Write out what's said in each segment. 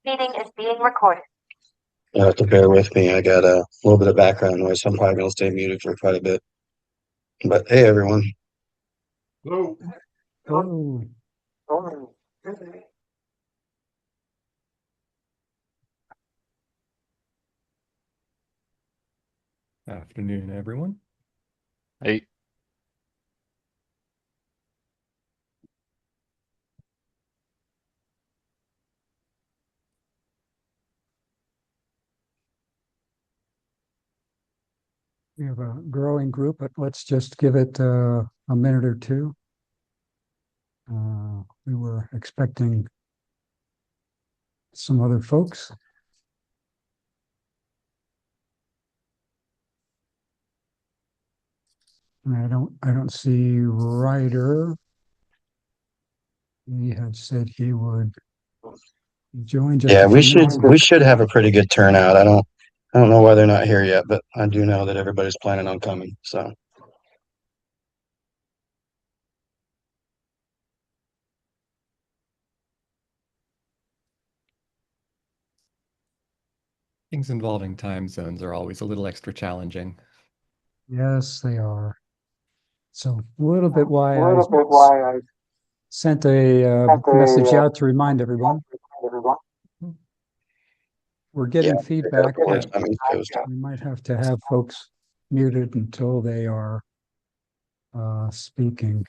Meeting is being recorded. You have to bear with me. I got a little bit of background noise, so I'm probably going to stay muted for quite a bit. But hey, everyone. Hello. Oh, Afternoon, everyone. Hey, we have a growing group, but let's just give it a minute or two. We were expecting some other folks. And I don't see Ryder. He had said he would join just Yeah, a we few should minutes. we should have a pretty good turnout. I don't know why they're not here yet, but I do know that everybody's planning on coming. So Things involving time zones are always a little extra challenging. Yes, they are. So a little bit why I sent a message out to remind everyone. We're getting yeah, feedback reports that on East Coast. we might have to have folks muted until they are speaking.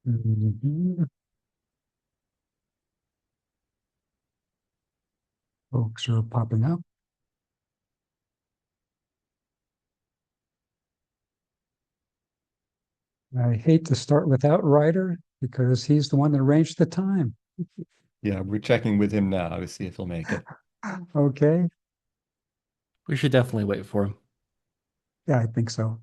Mhm. Folks are popping up. I hate to start without Ryder because he's the one that arranged the time. Yeah, we're checking with him now to see if he'll make it. Okay. we should definitely wait for him. Yeah, I think so.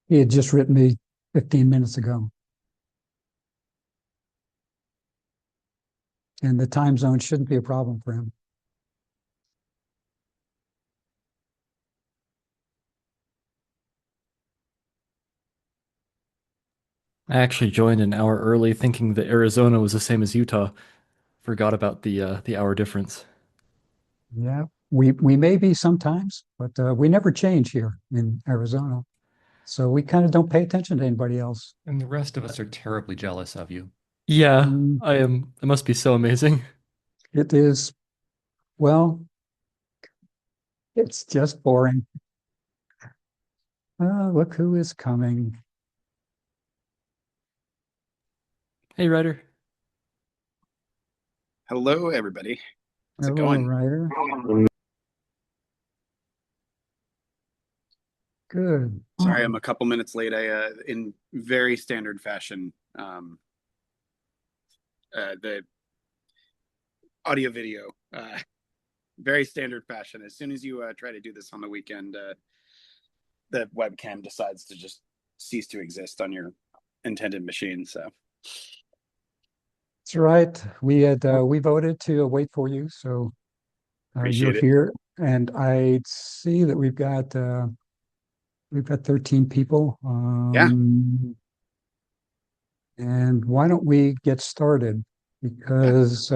He had just written me 15 minutes ago. And the time zone shouldn't be a problem for him. I actually joined an hour early thinking that Arizona was the same as Utah. Forgot about the hour difference. Yeah, we may be sometimes, but we never change here in Arizona. So we kind of don't pay attention to anybody else. And the rest of us are terribly jealous of you. Yeah, Mm, I am. It must be so amazing. It is, well, it's just boring. Look who is coming. Hey, Ryder. Hello, everybody. How's it Hello, going? Ryder. Good. Sorry, I'm a couple minutes late. In very standard fashion, the audio video, very standard fashion. As soon as you try to do this on the weekend, the webcam decides to just cease to exist on your intended machine. So That's right. We voted to wait for you, so you're appreciate it. here, and I see that we've got 13 people. Yeah. And why don't we get started? Because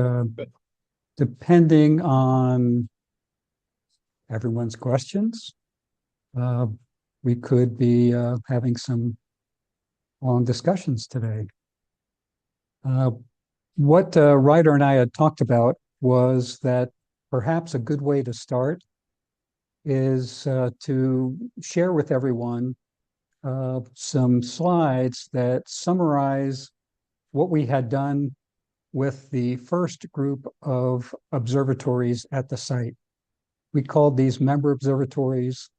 depending on everyone's questions, uh, we could be having some long discussions today. What Ryder and I had talked about was that perhaps a good way to start is to share with everyone some slides that summarize what we had done with the first group of observatories at the site. We called these member observatories,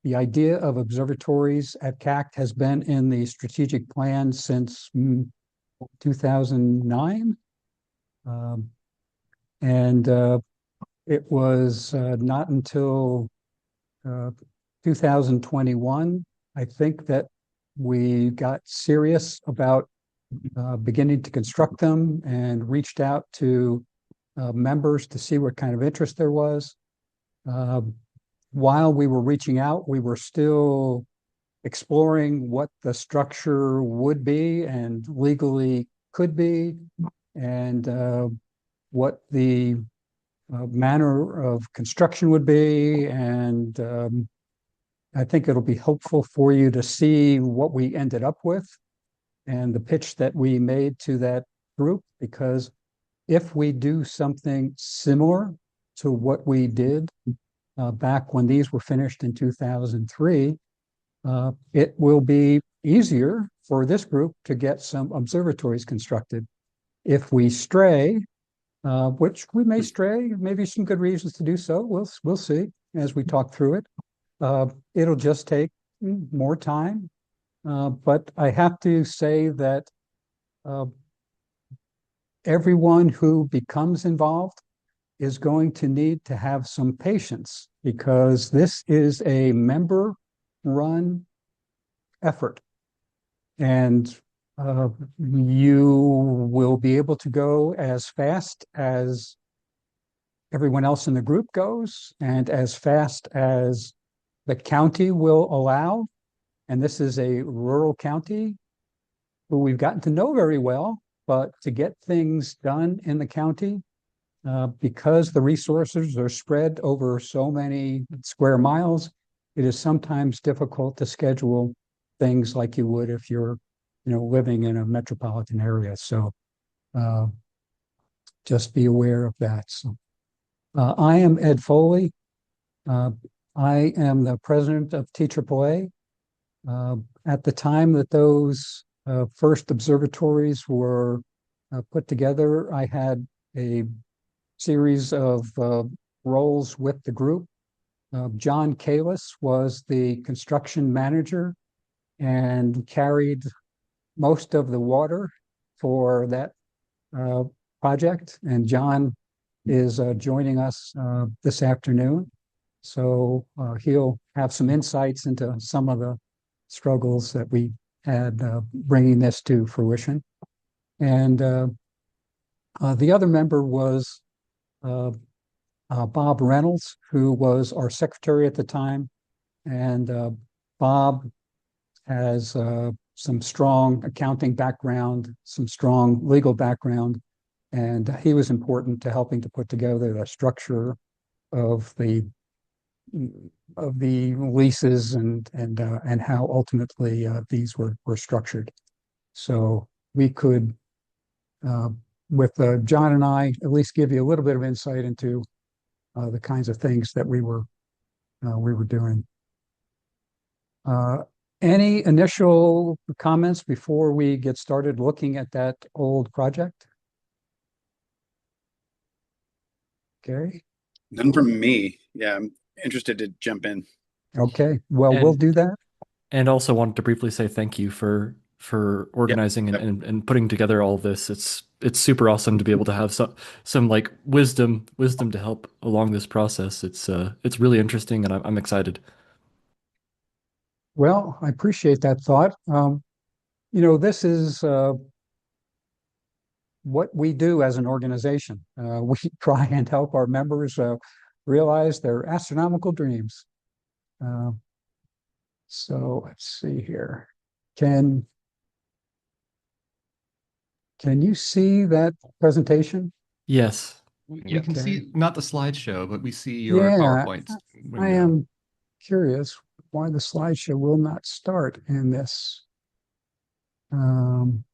the idea of observatories at CACT has been in the strategic plan since 2009. And it was not until 2021, I think, that we got serious about beginning to construct them and reached out to members to see what kind of interest there was. While we were reaching out, we were still exploring what the structure would be and legally could be, and what the manner of construction would be. And I think it'll be helpful for you to see what we ended up with and the pitch that we made to that group, because if we do something similar to what we did back when these were finished in 2003, it will be easier for this group to get some observatories constructed. If we stray, which we may stray, maybe some good reasons to do so, we'll see as we talk through it. It'll just take more time. But I have to say that everyone who becomes involved is going to need to have some patience, because this is a member-run effort. And you will be able to go as fast as everyone else in the group goes, and as fast as the county will allow. And this is a rural county who we've gotten to know very well, but to get things done in the county, because the resources are spread over so many square miles, it is sometimes difficult to schedule things like you would if you're, living in a metropolitan area. So just be aware of that. So I am Ed Foley. I am the president of TAAA. At the time that those first observatories were put together, I had a series of roles with the group. John Kalis was the construction manager and carried most of the water for that project. And John is joining us this afternoon. So he'll have some insights into some of the struggles that we had bringing this to fruition. And the other member was Bob Reynolds, who was our secretary at the time. And Bob has some strong accounting background, some strong legal background, and he was important to helping to put together the structure of the leases and how ultimately these were structured. So we could, with John and I, at least give you a little bit of insight into the kinds of things that we were doing. Any initial comments before we get started looking at that old project? Gary? None from me. Yeah, I'm interested to jump in. Okay, well, we'll do that. And also wanted to briefly say thank you for organizing and putting together all of this. It's super awesome to be able to have some like wisdom to help along this process. It's really interesting, and I'm excited. Well, I appreciate that thought. This is what we do as an organization. We try and help our members realize their astronomical dreams. So let's see here. Can you see that presentation? Yes. We can Okay. see not the slideshow, but we see your Yeah, PowerPoint window. I am curious why the slideshow will not start in this. Do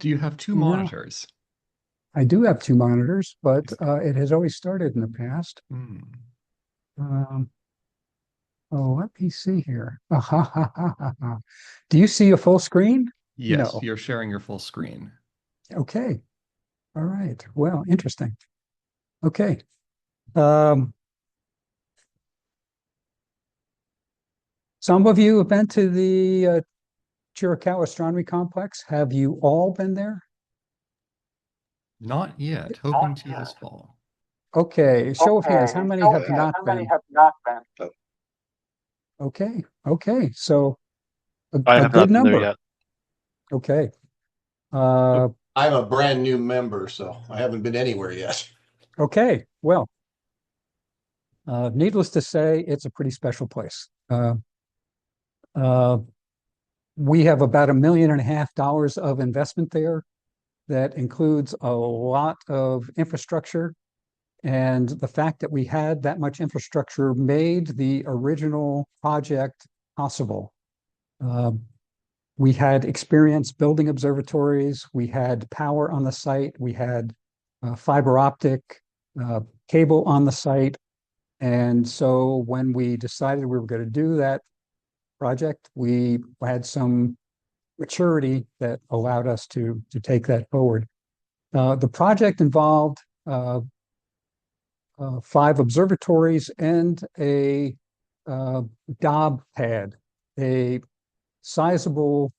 you have two No. monitors? I do have two monitors, but it has always started in the past. Oh, let me see here. Do you see a full screen? Yes, No. you're sharing your full screen. Okay. All right. Well, interesting. Okay. Some of you have been to the Chiricahua Astronomy Complex. Have you all been there? Not yet, hoping to this fall. Okay, show of hands. How many have not been? Okay, okay, so I a have good not been there number. yet. Okay. Uh, I'm a brand new member, so I haven't been anywhere yet. okay, well, needless to say, it's a pretty special place. Uh, we have about $1.5 million of investment there. That includes a lot of infrastructure. And the fact that we had that much infrastructure made the original project possible. We had experience building observatories. We had power on the site. We had fiber optic cable on the site. And so when we decided we were going to do that project, we had some maturity that allowed us to take that forward. The project involved 5 observatories and a daub pad, a sizable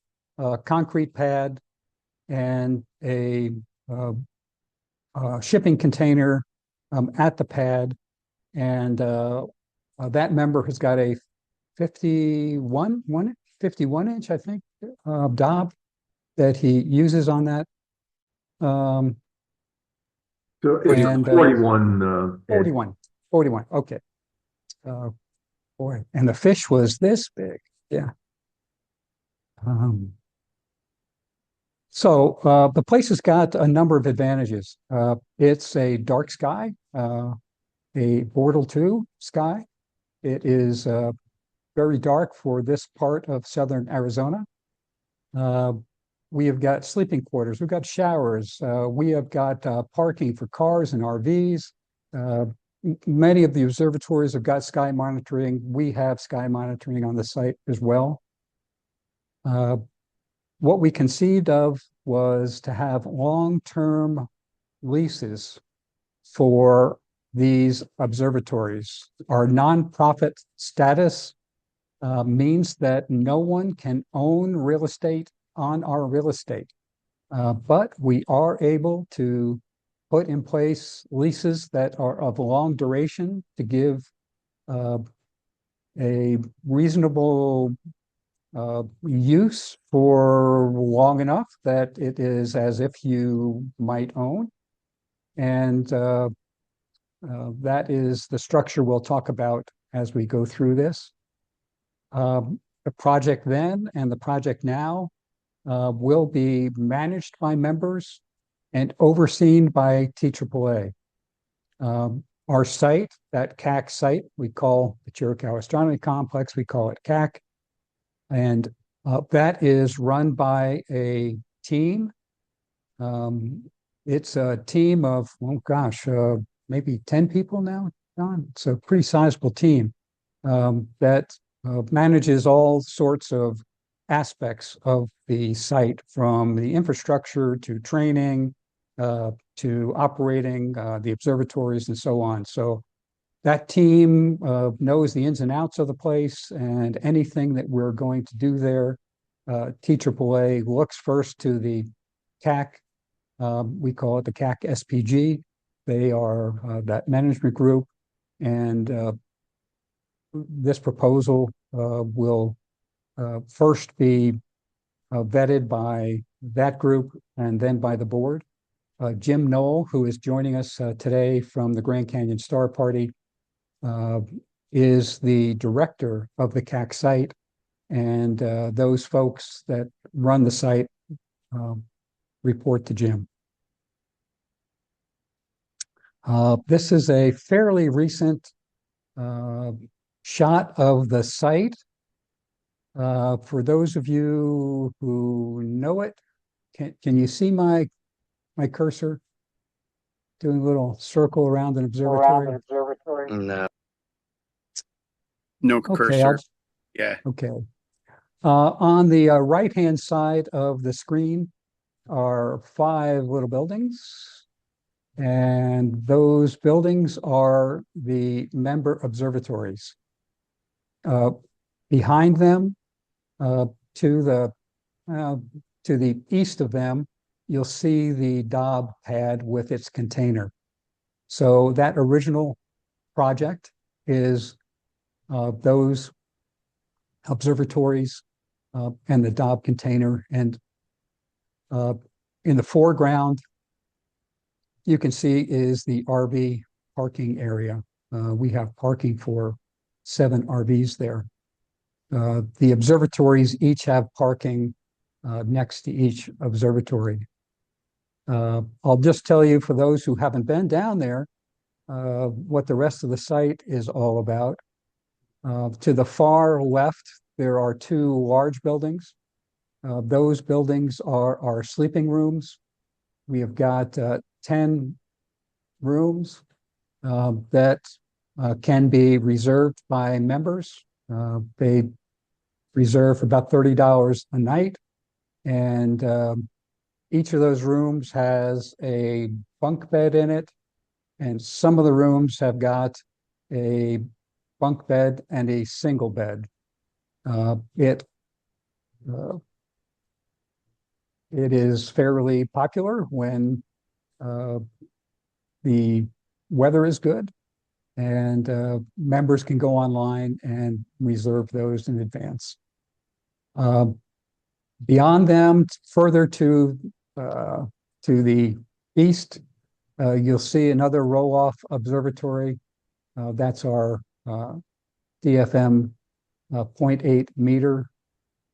concrete pad, and a shipping container at the pad. And that member has got a 51 inch, I think, daub that he uses on that. So it's And, 41. 41, okay. Boy, and the fish was this big, yeah. So the place has got a number of advantages. It's a dark sky, a Bortle 2 sky. It is very dark for this part of southern Arizona. We have got sleeping quarters, we've got showers, we have got parking for cars and RVs. Many of the observatories have got sky monitoring. We have sky monitoring on the site as well. What we conceived of was to have long-term leases for these observatories. Our nonprofit status means that no one can own real estate on our real estate. But we are able to put in place leases that are of long duration to give a reasonable use for long enough that it is as if you might own. And that is the structure we'll talk about as we go through this. The project then and the project now will be managed by members and overseen by TAAA. Our site, that CAC site, we call the Chiricahua Astronomy Complex, we call it CAC. And that is run by a team. It's a team of, oh gosh, maybe 10 people now, Don. It's a pretty sizable team that manages all sorts of aspects of the site, from the infrastructure to training to operating the observatories and so on. So that team knows the ins and outs of the place, and anything that we're going to do there, TAAA looks first to the CAC. We call it the CAC SPG. They are that management group, and this proposal will first be vetted by that group and then by the board. Jim Knoll, who is joining us today from the Grand Canyon Star Party, is the director of the CAC site, and those folks that run the site report to Jim. This is a fairly recent shot of the site. For those of you who know it, can you see my cursor doing a little circle around an observatory? No. No Okay, cursor. Yeah. okay. On the right-hand side of the screen are 5 little buildings, and those buildings are the member observatories. Behind them, uh, to the uh, to the east of them, you'll see the Dobb pad with its container. So that original project is those observatories and the Dobb container. And in the foreground, you can see is the RV parking area. We have parking for 7 RVs there. The observatories each have parking next to each observatory. I'll just tell you, for those who haven't been down there, what the rest of the site is all about. To the far left, there are 2 large buildings. Those buildings are our sleeping rooms. We have got 10 rooms that can be reserved by members. They reserve for about $30 a night. And each of those rooms has a bunk bed in it. And some of the rooms have got a bunk bed and a single bed. It is fairly popular when the weather is good, and members can go online and reserve those in advance. Beyond them, further to the east, you'll see another roll-off observatory. That's our DFM 0.8 meter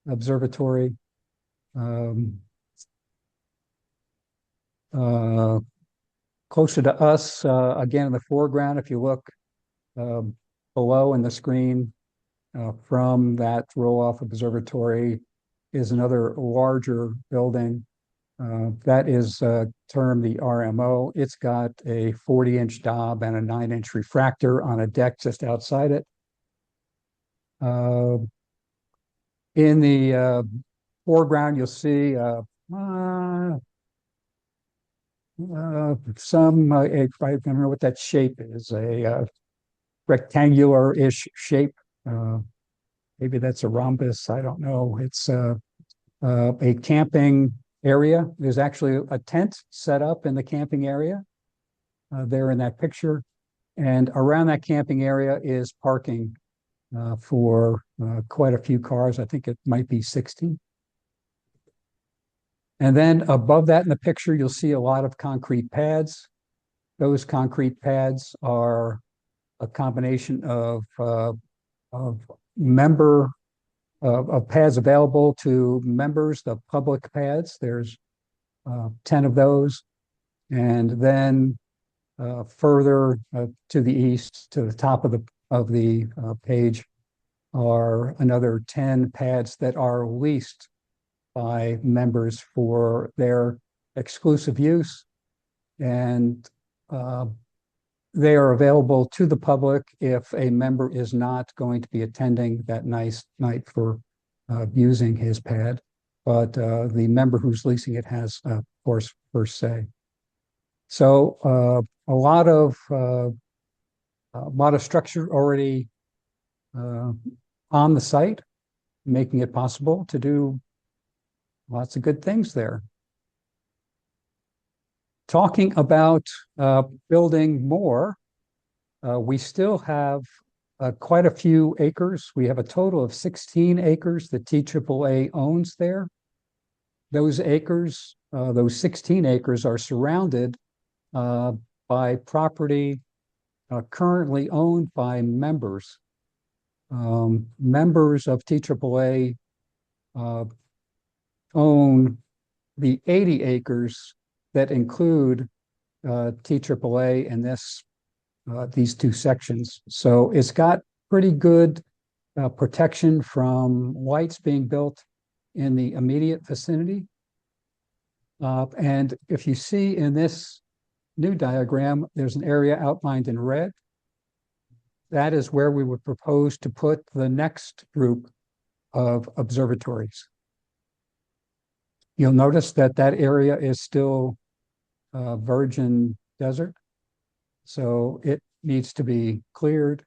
observatory. Closer to us, again in the foreground, if you look below in the screen from that roll-off observatory, is another larger building. That is termed the RMO. It's got a 40-inch Dobb and a 9-inch refractor on a deck just outside it. In the foreground, you'll see some, I don't know what that shape is, a rectangular-ish shape. Maybe that's a rhombus, I don't know. It's a camping area. There's actually a tent set up in the camping area there in that picture. And around that camping area is parking for quite a few cars. I think it might be 60. And then above that in the picture, you'll see a lot of concrete pads. Those concrete pads are a combination of pads available to members, the public pads. There's 10 of those. And then further to the east, to the top of the page, are another 10 pads that are leased by members for their exclusive use. And they are available to the public if a member is not going to be attending that night for using his pad. But the member who's leasing it has, of course, first say. So a lot of structure already on the site, making it possible to do lots of good things there. Talking about building more, we still have quite a few acres. We have a total of 16 acres that TAAA owns there. Those acres, those 16 acres, are surrounded by property currently owned by members. Members of TAAA own the 80 acres that include TAAA in these 2 sections. So it's got pretty good protection from lights being built in the immediate vicinity. And if you see in this new diagram, there's an area outlined in red. That is where we would propose to put the next group of observatories. You'll notice that that area is still virgin desert, so it needs to be cleared.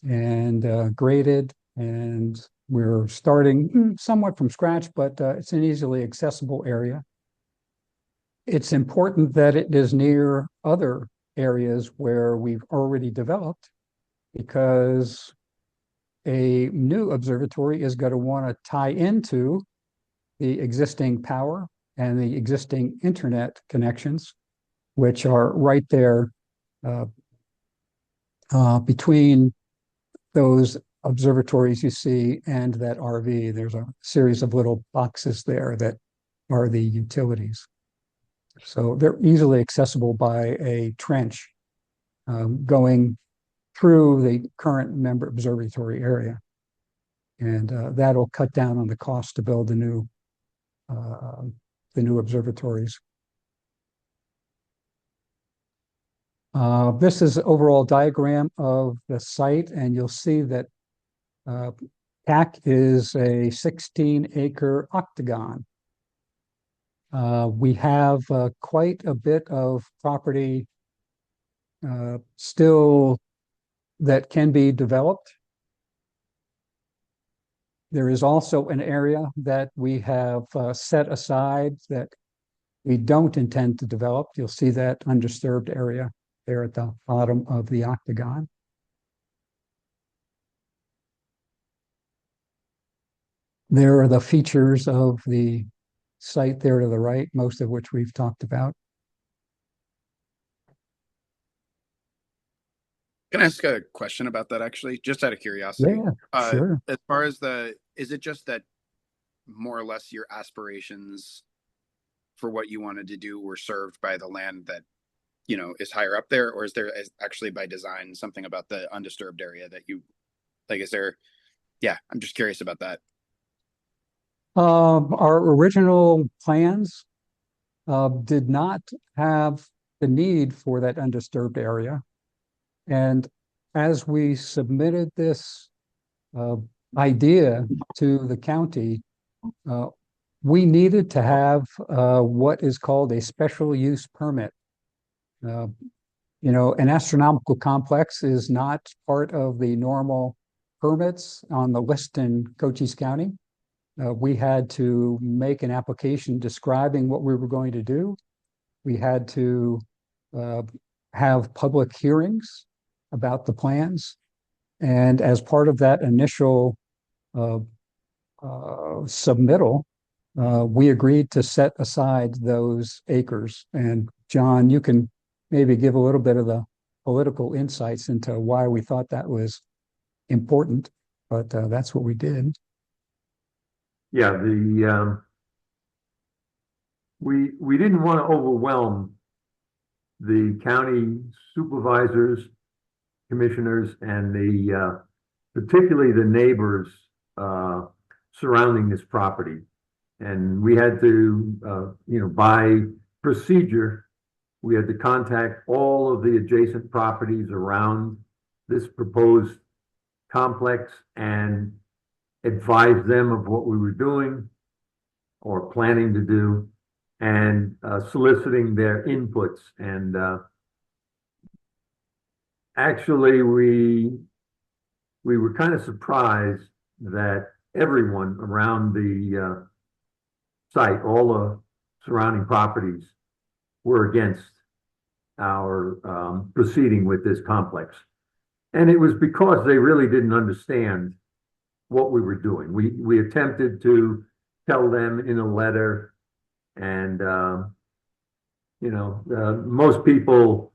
and graded, and we're starting somewhat from scratch, but it's an easily accessible area. It's important that it is near other areas where we've already developed, because a new observatory is going to want to tie into the existing power and the existing internet connections, which are right there between those observatories you see and that RV. There's a series of little boxes there that are the utilities. So they're easily accessible by a trench going through the current Member Observatory area. And that'll cut down on the cost to build the new observatories. This is an overall diagram of the site, and you'll see that CAC is a 16-acre octagon. We have quite a bit of property still that can be developed. There is also an area that we have set aside that we don't intend to develop. You'll see that undisturbed area there at the bottom of the octagon. There are the features of the site there to the right, most of which we've talked about. Can I ask a question about that, actually, just out of curiosity? Yeah, sure. As far as is it just that more or less your aspirations for what you wanted to do were served by the land that, you know, is higher up there, or is there actually by design something about the undisturbed area that you like? Is there? Yeah, I'm just curious about that. Our original plans did not have the need for that undisturbed area. And as we submitted this idea to the county, we needed to have what is called a special use permit. You know, an astronomical complex is not part of the normal permits on the list in Cochise County. We had to make an application describing what we were going to do. We had to have public hearings about the plans. And as part of that initial submittal, we agreed to set aside those acres. And John, you can maybe give a little bit of the political insights into why we thought that was important, but that's what we did. Yeah, we didn't want to overwhelm the county supervisors, commissioners, and the particularly the neighbors surrounding this property. And we had to, you know, by procedure, we had to contact all of the adjacent properties around this proposed complex and advise them of what we were doing or planning to do, and soliciting their inputs. And actually, we were kind of surprised that everyone around the site, all the surrounding properties, were against our proceeding with this complex. And it was because they really didn't understand what we were doing. We attempted to tell them in a letter, and you know, most people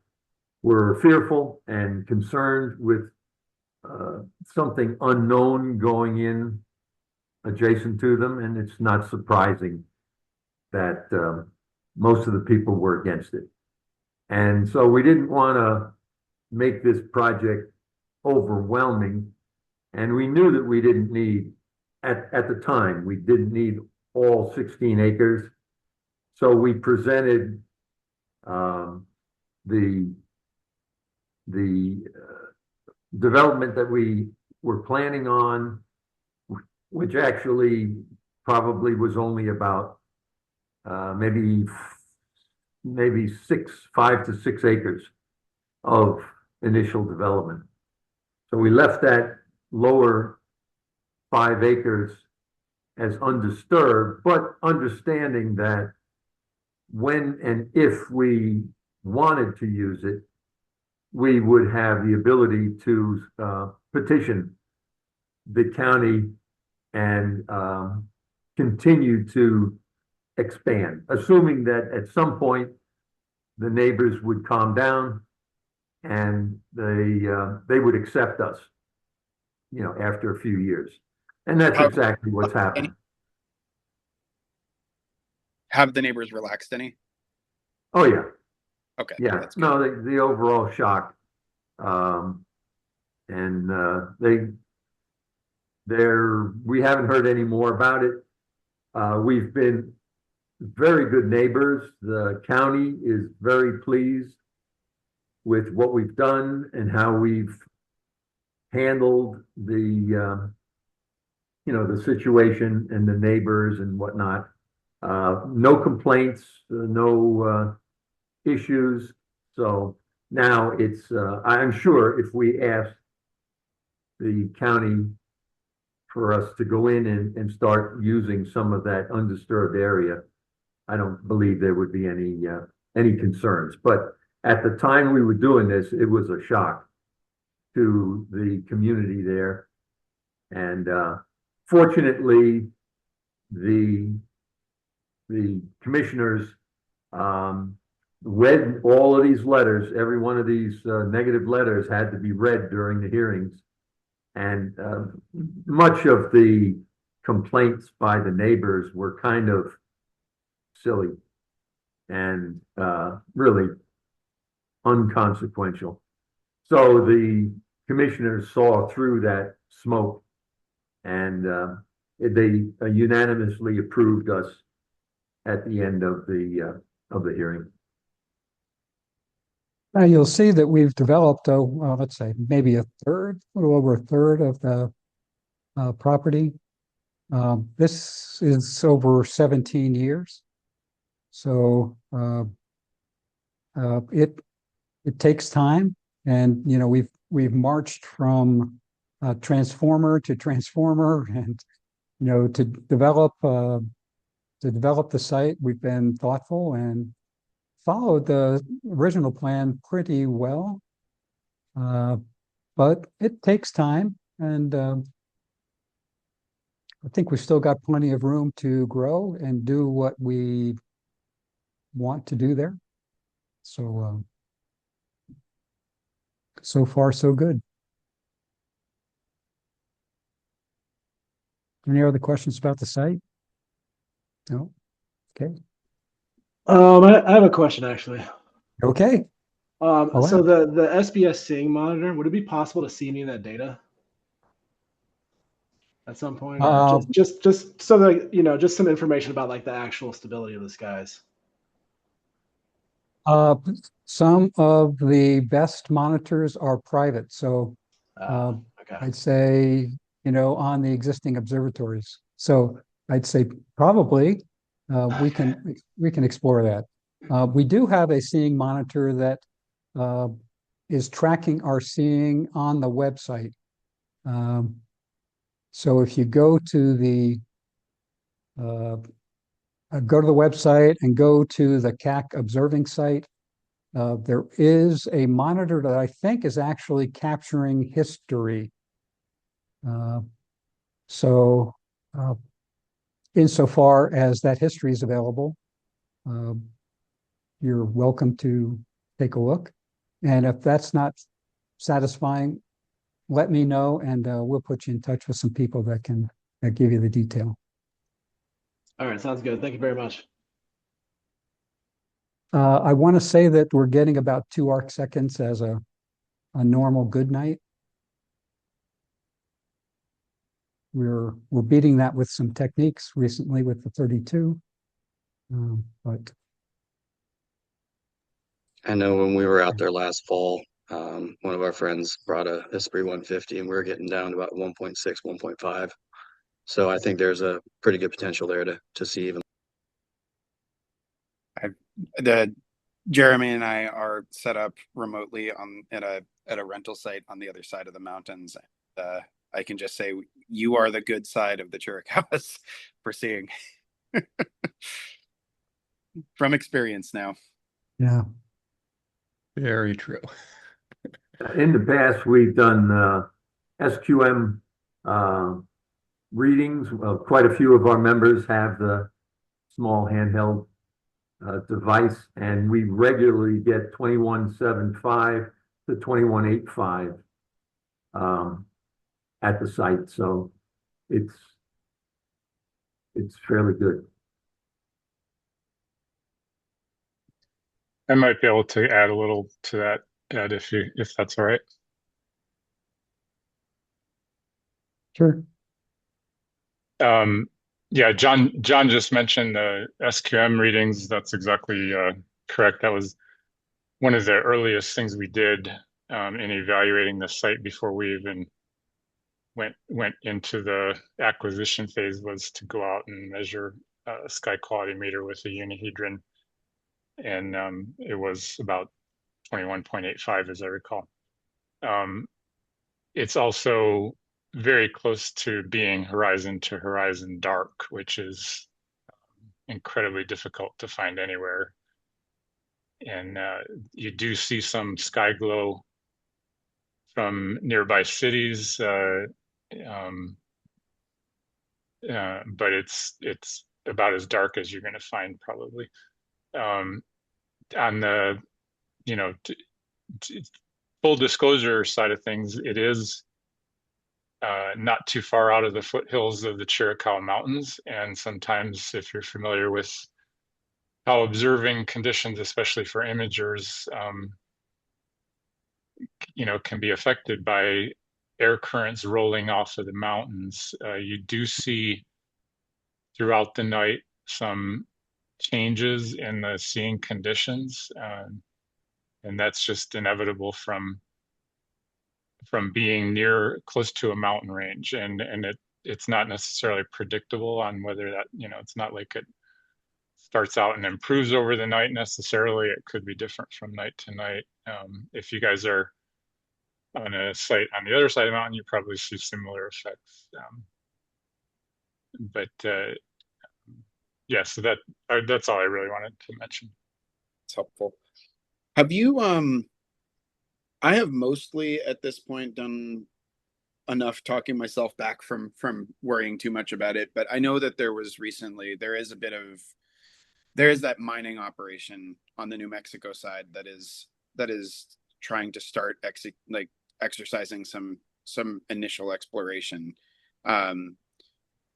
were fearful and concerned with something unknown going in adjacent to them, and it's not surprising that most of the people were against it. And so we didn't want to make this project overwhelming, and we knew that we didn't need, at the time, we didn't need all 16 acres. So we presented the development that we were planning on, which actually probably was only about maybe 5 to 6 acres of initial development. So we left that lower 5 acres as undisturbed, but understanding that when and if we wanted to use it, we would have the ability to petition the county and continue to expand, assuming that at some point the neighbors would calm down and they would accept us, after a few years. And that's exactly what's happened. Have the neighbors relaxed any? Oh, yeah. Okay. Yeah. That's good. No, the overall shock. And we haven't heard any more about it. We've been very good neighbors. The county is very pleased with what we've done and how we've handled the situation and the neighbors and whatnot. No complaints, no issues. So now I'm sure if we ask the county for us to go in and start using some of that undisturbed area, I don't believe there would be any concerns. But at the time we were doing this, it was a shock to the community there. And fortunately, the commissioners read all of these letters. Every one of these negative letters had to be read during the hearings. And much of the complaints by the neighbors were kind of silly and really unconsequential. So the commissioners saw through that smoke and they unanimously approved us at the end of the hearing. Now you'll see that we've developed, well, let's say maybe a little over a third of the property. This is over 17 years. So it takes time, and we've marched from transformer to transformer, and to develop the site. We've been thoughtful and followed the original plan pretty well, but it takes time, and I think we've still got plenty of room to grow and do what we want to do there. So so far so good. Any other questions about the site? No? Okay. I have a question actually. Okay. So the SBS seeing monitor, would it be possible to see any of that data at some point? Or just so that just some information about like the actual stability of the skies. Some of the best monitors are private, so Okay. I'd say on the existing observatories. So I'd say probably we can explore that. We do have a seeing monitor that is tracking our seeing on the website. So if you go to the website and go to the CAC observing site, there is a monitor that I think is actually capturing history. So insofar as that history is available, you're welcome to take a look. And if that's not satisfying, let me know, and we'll put you in touch with some people that can give you the detail. All right, sounds good. Thank you very much. I want to say that we're getting about 2 arc seconds as a normal good night. We're beating that with some techniques recently with the 32, but I know when we were out there last fall, one of our friends brought a Esprit 150 and we were getting down to about 1.6, 1.5. So I think there's a pretty good potential there to see even. Jeremy and I are set up remotely at at a rental site on the other side of the mountains. I can just say you are the good side of the Chiricahuas for seeing from experience now. Yeah. Very true. In the past, we've done SQM readings. Quite a few of our members have the small handheld device, and we regularly get 2175 to 2185 at the site. So it's fairly good. I might be able to add a little to that, Ed, if that's all right. Sure. Yeah, John just mentioned the SQM readings. That's exactly correct. That was one of the earliest things we did in evaluating the site before we even went into the acquisition phase, was to go out and measure a sky quality meter with a unihedron, and it was about 21.85, as I recall. It's also very close to being horizon to horizon dark, which is incredibly difficult to find anywhere. And you do see some sky glow from nearby cities, but it's about as dark as you're going to find, probably. On the full disclosure side of things, it is not too far out of the foothills of the Chiricahua Mountains. And sometimes, if you're familiar with how observing conditions, especially for imagers, can be affected by air currents rolling off of the mountains, you do see throughout the night some changes in the seeing conditions. And that's just inevitable from being close to a mountain range, and it's not necessarily predictable on whether that, it's not like it starts out and improves over the night necessarily. It could be different from night to night. If you guys are on a site on the other side of the mountain, you probably see similar effects. Yeah, so that's all I really wanted to mention. It's helpful. Have you I have mostly at this point done enough talking myself back from worrying too much about it, but I know that there is that mining operation on the New Mexico side that is trying to start exercising some initial exploration. I'm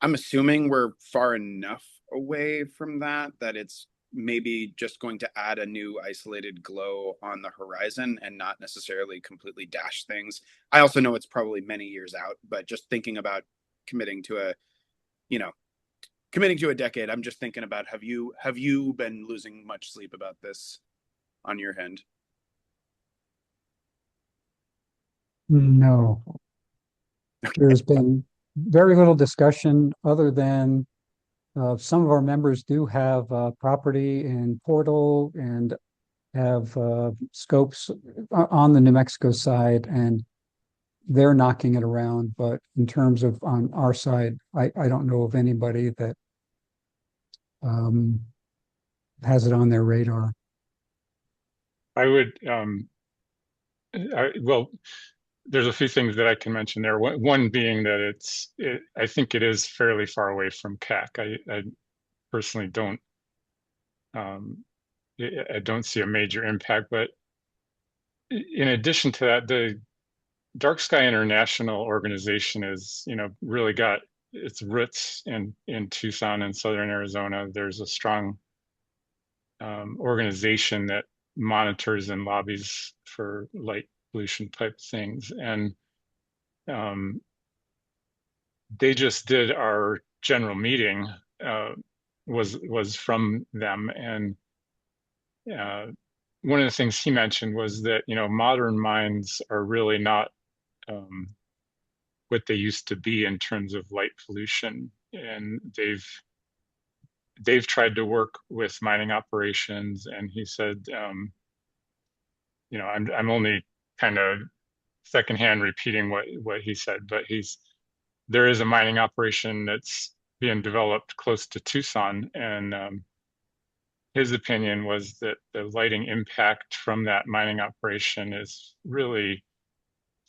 assuming we're far enough away from that it's maybe just going to add a new isolated glow on the horizon and not necessarily completely dash things. I also know it's probably many years out, but just thinking about committing to a decade, I'm just thinking about, have you been losing much sleep about this on your end? No. There's been very little discussion other than some of our members do have property in Portal and have scopes on the New Mexico side, and they're knocking it around. But in terms of on our side, I don't know of anybody that has it on their radar. I would, well, there's a few things that I can mention there. One being that I think it is fairly far away from CAC. I personally don't, I don't see a major impact. But in addition to that, the Dark Sky International organization is, really got its roots in Tucson and Southern Arizona. There's a strong organization that monitors and lobbies for light pollution type things, and they just did our general meeting, was from them. And one of the things he mentioned was that modern mines are really not what they used to be in terms of light pollution, and they've tried to work with mining operations. And he said, I'm only kind of secondhand repeating what he said, but there is a mining operation that's being developed close to Tucson, and his opinion was that the lighting impact from that mining operation is really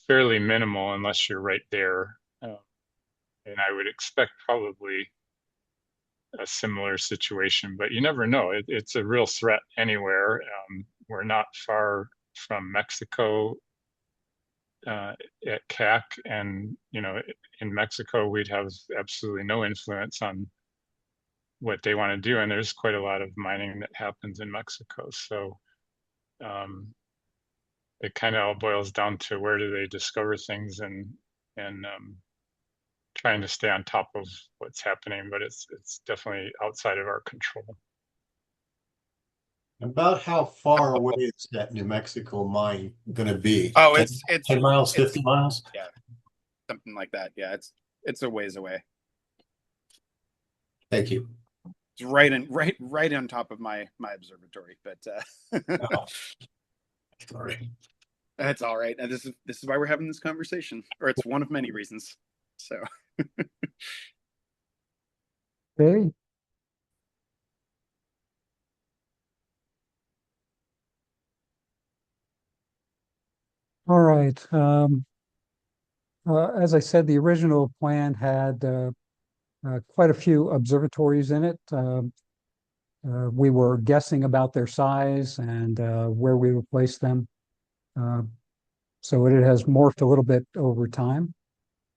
fairly minimal unless you're right there. And I would expect probably a similar situation, but you never know. It's a real threat anywhere. We're not far from Mexico at CAC, and in Mexico we'd have absolutely no influence on what they want to do, and there's quite a lot of mining that happens in Mexico. So it kind of all boils down to where do they discover things, and trying to stay on top of what's happening, but it's definitely outside of our control. About how far away is that New Mexico mine going to be? Oh, it's 10 miles, 50 miles? Yeah, something like that. Yeah, it's a ways away. Thank you. It's right on top of my observatory, but Oh, sorry. that's all right. And this is why we're having this conversation, or it's one of many reasons. So Okay. All right. As I said, the original plan had quite a few observatories in it. We were guessing about their size and where we would place them. So it has morphed a little bit over time.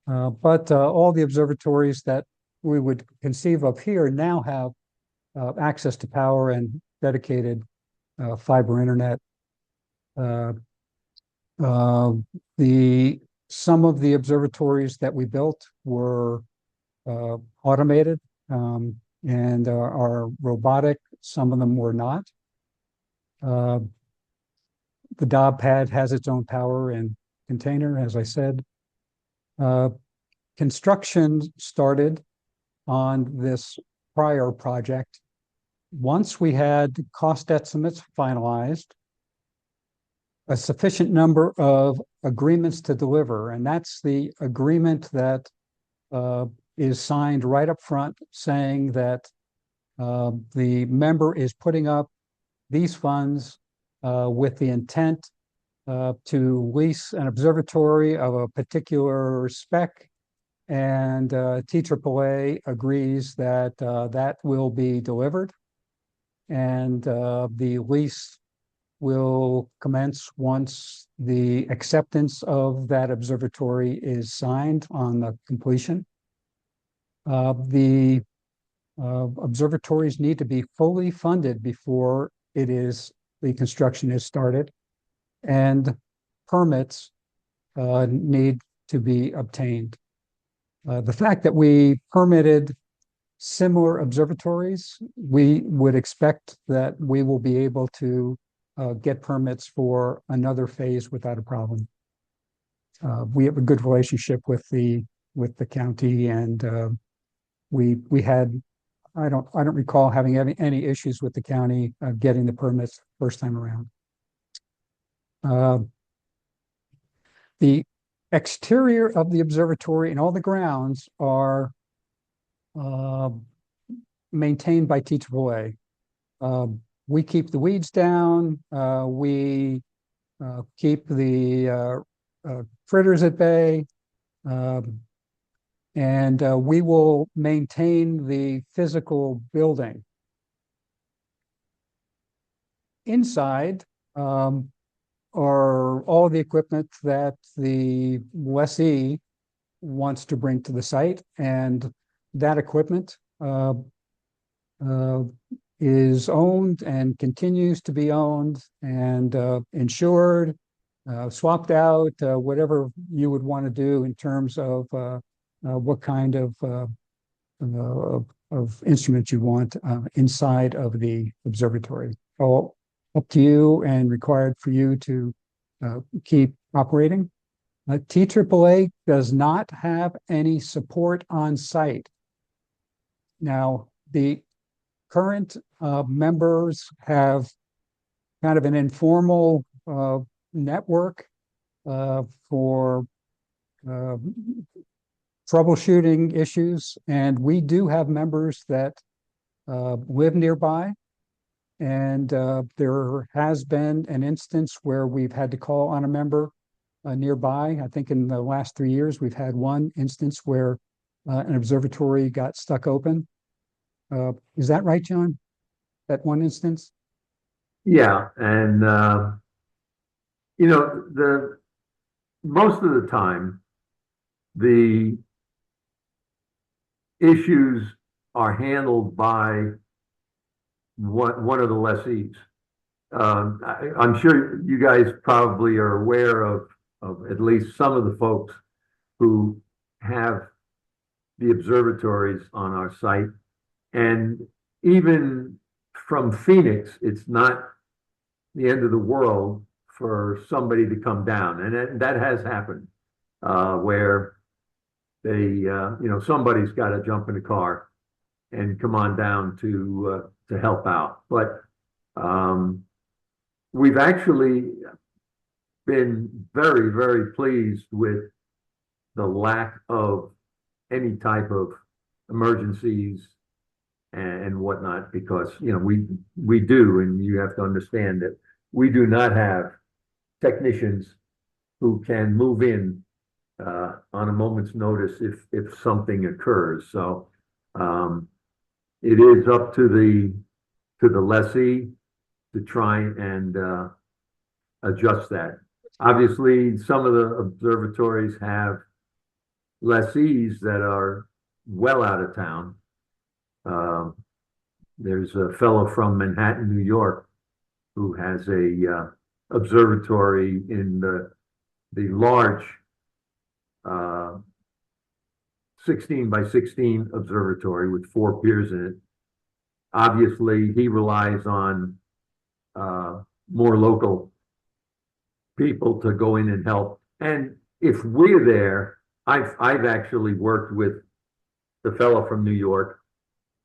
But all the observatories that we would conceive of here now have access to power and dedicated fiber internet. Some of the observatories that we built were automated and are robotic. Some of them were not. The Dob pad has its own power and container, as I said. Construction started on this prior project. Once we had cost estimates finalized, a sufficient number of agreements to deliver, and that's the agreement that is signed right up front saying that the member is putting up these funds with the intent to lease an observatory of a particular spec, and TAAA agrees that that will be delivered, and the lease will commence once the acceptance of that observatory is signed on the completion. The observatories need to be fully funded before the construction is started, and permits need to be obtained. The fact that we permitted similar observatories, we would expect that we will be able to get permits for another phase without a problem. We have a good relationship with the county, and we had, I don't recall having any issues with the county getting the permits first time around. The exterior of the observatory and all the grounds are maintained by TAAA. We keep the weeds down. We keep the critters at bay. And we will maintain the physical building. Inside are all the equipment that the lessee wants to bring to the site, and that equipment is owned and continues to be owned and insured, swapped out, whatever you would want to do in terms of what kind of instruments you want inside of the observatory. All up to you and required for you to keep operating. TAAA does not have any support on site. Now, the current members have kind of an informal network for uh, troubleshooting issues. And we do have members that live nearby. And there has been an instance where we've had to call on a member nearby. I think in the last 3 years, we've had one instance where an observatory got stuck open. Is that right, John? That one instance? Yeah, and the most of the time, the issues are handled by one of the lessees. I'm sure you guys probably are aware of at least some of the folks who have the observatories on our site. And even from Phoenix, it's not the end of the world for somebody to come down. And that has happened where they, somebody's got to jump in a car and come on down to help out. But we've actually been very, very pleased with the lack of any type of emergencies and whatnot, because we do, and you have to understand that we do not have technicians who can move in on a moment's notice if something occurs. So it is up to the lessee to try and adjust that. Obviously, some of the observatories have lessees that are well out of town. There's a fellow from Manhattan, New York, who has a observatory in the large 16 by 16 observatory with 4 piers in it. Obviously, he relies on more local people to go in and help. And if we're there, I've actually worked with the fellow from New York,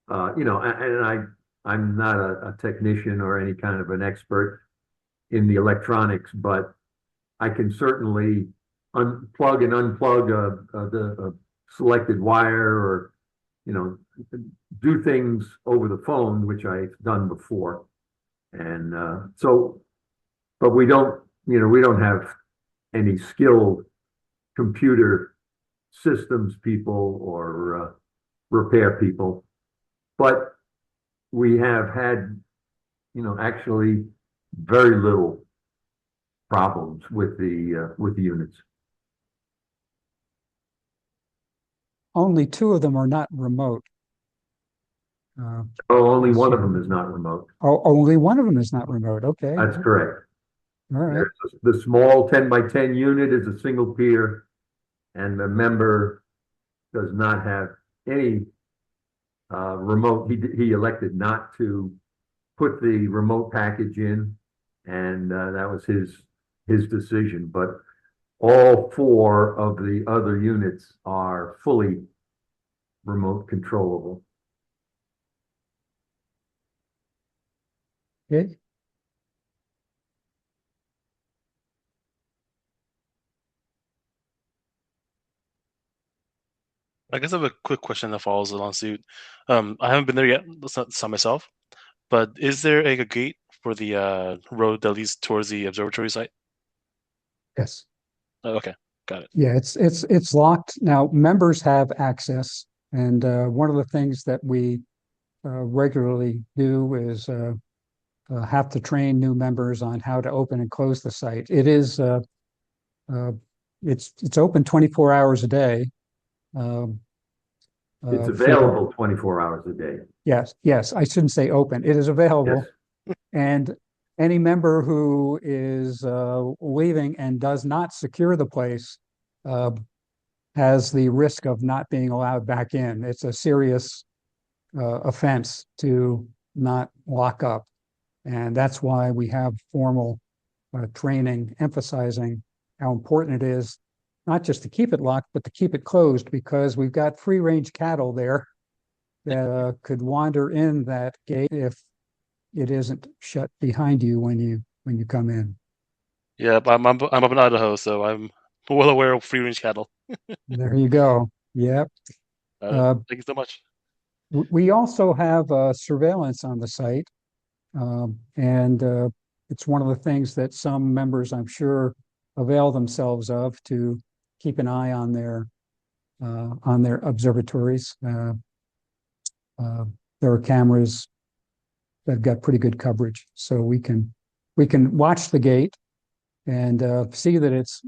and I'm not a technician or any kind of an expert in the electronics, but I can certainly plug and unplug a selected wire, or do things over the phone, which I've done before. And but we don't have any skilled computer systems people or repair people, but we have had actually very little problems with the units. Only 2 of them are not remote. Only one of them is not remote. Only one of them is not remote. Okay. That's correct. All right. The small 10 by 10 unit is a single pier, and the member does not have any remote. He elected not to put the remote package in, and that was his decision. But all 4 of the other units are fully remote controllable. Okay. I guess I have a quick question that follows along suit. I haven't been there yet, saw myself, but is there a gate for the road that leads towards the observatory site? Yes. Oh, okay, got it. Yeah, it's locked. Now, members have access, and one of the things that we regularly do is have to train new members on how to open and close the site. It is it's open 24 hours a day. It's available 24 hours a day. Yes. I shouldn't say open. It is available. Yes. And any member who is leaving and does not secure the place has the risk of not being allowed back in. It's a serious offense to not lock up. And that's why we have formal training emphasizing how important it is not just to keep it locked, but to keep it closed, because we've got free range cattle there that could wander in that gate if it isn't shut behind you when you come in. Yeah, I'm up in Idaho, so I'm well aware of free range cattle. There you go. Yep. Thank you so much. We also have surveillance on the site, and it's one of the things that some members, I'm sure, avail themselves of to keep an eye on their observatories. There are cameras that have got pretty good coverage, so we can watch the gate and see that it's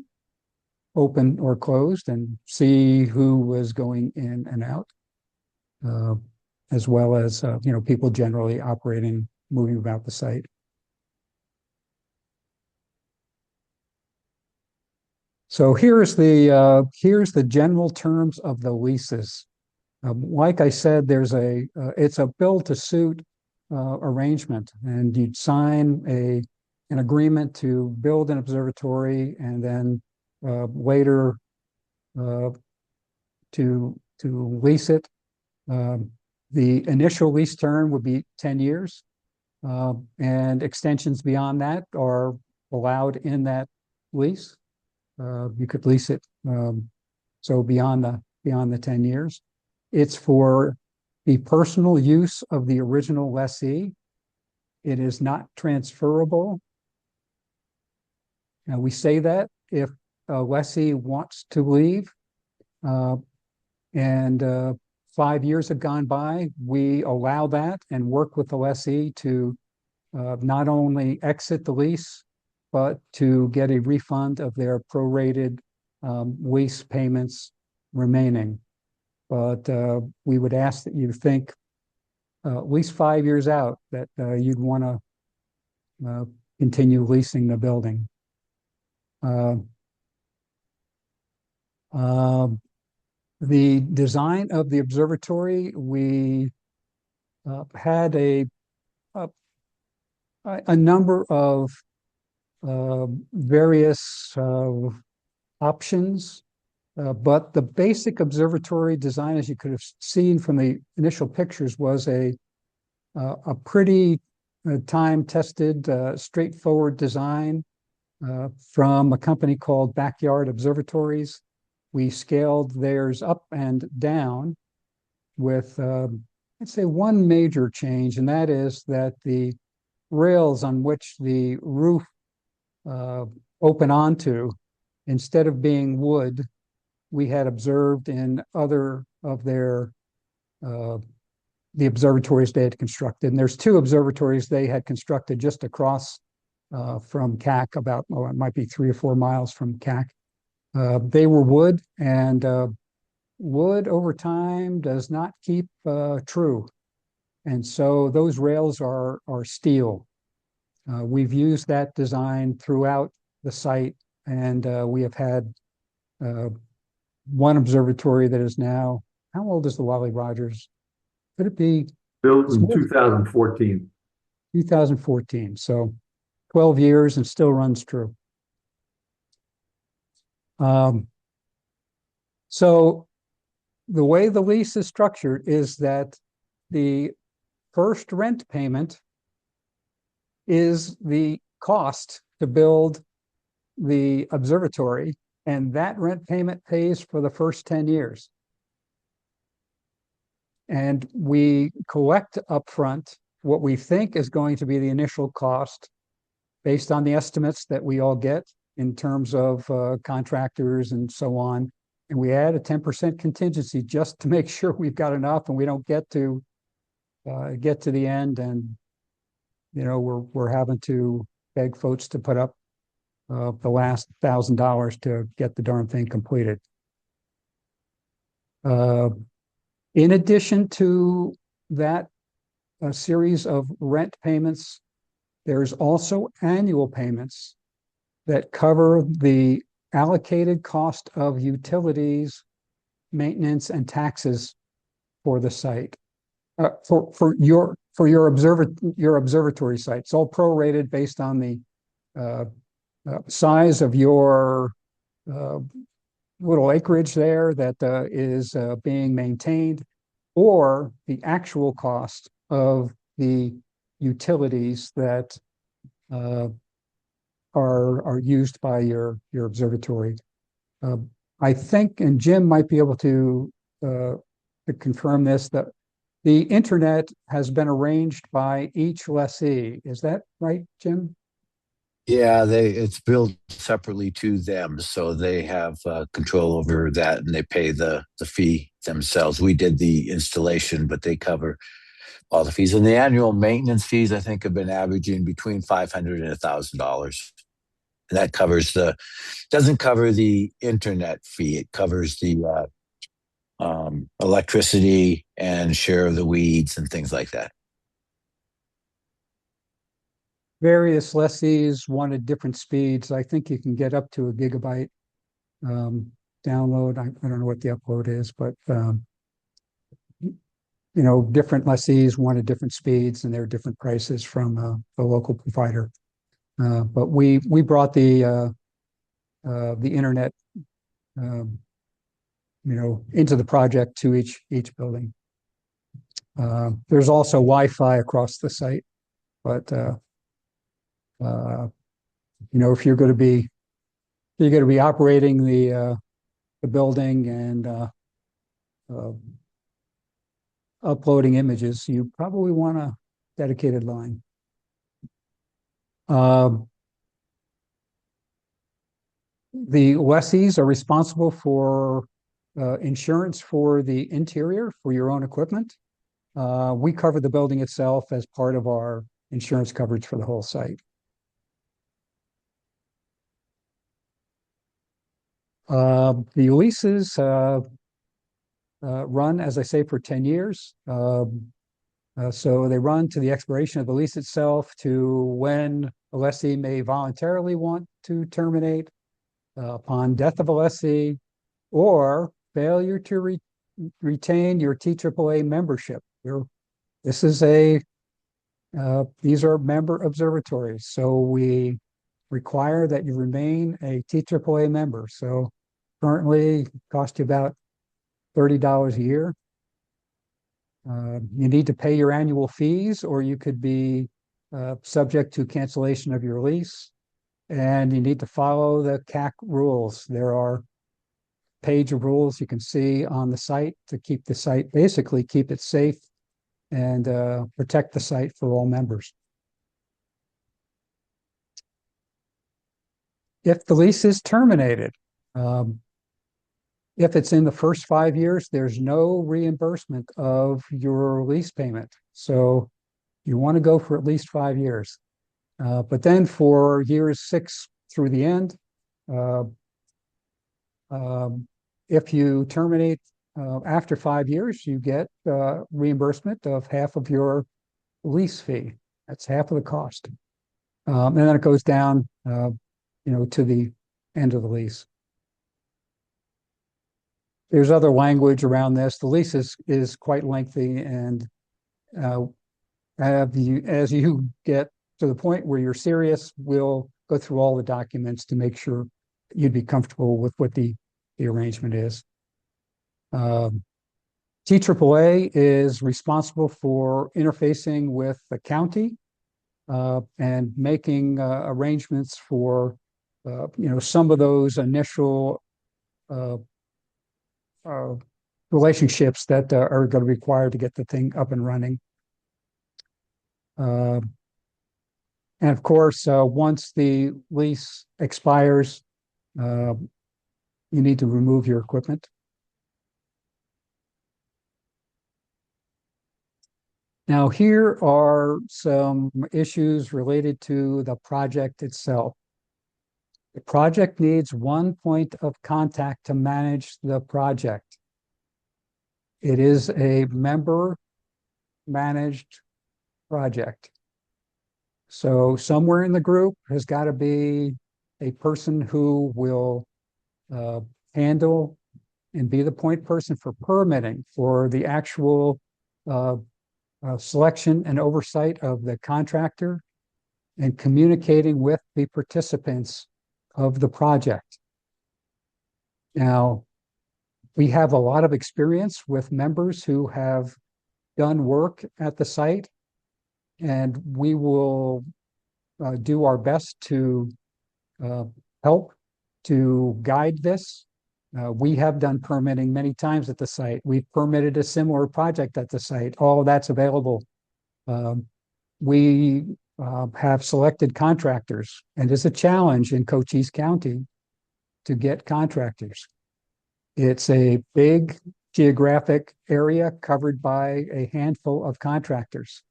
open or closed, and see who was going in and out, as well as people generally operating, moving about the site. So here's the general terms of the leases. Like I said, there's it's a build to suit arrangement, and you'd sign an agreement to build an observatory, and then later to lease it. The initial lease term would be 10 years, and extensions beyond that are allowed in that lease. You could lease it so beyond the 10 years. It's for the personal use of the original lessee. It is not transferable. Now, we say that if a lessee wants to leave, and 5 years have gone by, we allow that and work with the lessee to not only exit the lease, but to get a refund of their prorated lease payments remaining. But we would ask that you think at least 5 years out that you'd want to continue leasing the building. The design of the observatory, we had a number of various options, but the basic observatory design, as you could have seen from the initial pictures, was a pretty time-tested, straightforward design from a company called Backyard Observatories. We scaled theirs up and down with, I'd say, one major change, and that is that the rails on which the roof open onto, instead of being wood, we had observed in other of their the observatories they had constructed. And there's 2 observatories they had constructed just across from CAC, about, it might be 3 or 4 miles from CAC. They were wood, and wood over time does not keep true. And so those rails are steel. We've used that design throughout the site, and we have had one observatory that is now, how old is the Wally Rogers? Could it be? Built in 2014. 2014, so 12 years and still runs true. So the way the lease is structured is that the first rent payment is the cost to build the observatory, and that rent payment pays for the first 10 years. And we collect upfront what we think is going to be the initial cost based on the estimates that we all get in terms of contractors and so on. And we add a 10% contingency just to make sure we've got enough and we don't get to the end and we're having to beg folks to put up the last $1,000 to get the darn thing completed. In addition to that, a series of rent payments, there's also annual payments that cover the allocated cost of utilities, maintenance, and taxes for the site, for your observatory site. It's all prorated based on the size of your little acreage there that is being maintained, or the actual cost of the utilities that are used by your observatory. I think, and Jim might be able to confirm this, that the internet has been arranged by each lessee. Is that right, Jim? Yeah, it's billed separately to them, so they have control over that, and they pay the fee themselves. We did the installation, but they cover all the fees. And the annual maintenance fees, I think, have been averaging between $500 and $1,000. And that doesn't cover the internet fee. It covers the electricity and share of the weeds and things like that. Various lessees wanted different speeds. I think you can get up to a gigabyte download. I don't know what the upload is, but different lessees wanted different speeds, and there are different prices from the local provider. But we brought the internet, into the project to each building. There's also Wi-Fi across the site, but if you're going to be operating the building and uploading images, you probably want a dedicated line. The lessees are responsible for insurance for the interior for your own equipment. We cover the building itself as part of our insurance coverage for the whole site. The leases run, as I say, for 10 years. So they run to the expiration of the lease itself, to when a lessee may voluntarily want to terminate upon death of a lessee, or failure to retain your TAAA membership. These are member observatories, so we require that you remain a TAAA member. So currently, it costs you about $30 a year. You need to pay your annual fees, or you could be subject to cancellation of your lease. And you need to follow the CAC rules. There are page of rules you can see on the site to keep the site, basically keep it safe and protect the site for all members. If the lease is terminated, if it's in the first 5 years, there's no reimbursement of your lease payment. So you want to go for at least 5 years. But then for years 6 through the end, if you terminate after 5 years, you get reimbursement of half of your lease fee. That's half of the cost. And then it goes down, to the end of the lease. There's other language around this. The lease is quite lengthy, and as you get to the point where you're serious, we'll go through all the documents to make sure you'd be comfortable with what the arrangement is. TAAA is responsible for interfacing with the county and making arrangements for some of those initial relationships that are going to be required to get the thing up and running. And of course, once the lease expires, you need to remove your equipment. Now, here are some issues related to the project itself. The project needs one point of contact to manage the project. It is a member-managed project. So somewhere in the group has got to be a person who will handle and be the point person for permitting, for the actual selection and oversight of the contractor, and communicating with the participants of the project. Now, we have a lot of experience with members who have done work at the site, and we will do our best to help to guide this. We have done permitting many times at the site. We've permitted a similar project at the site. All of that's available. We have selected contractors, and it's a challenge in Cochise County to get contractors. It's a big geographic area covered by a handful of contractors.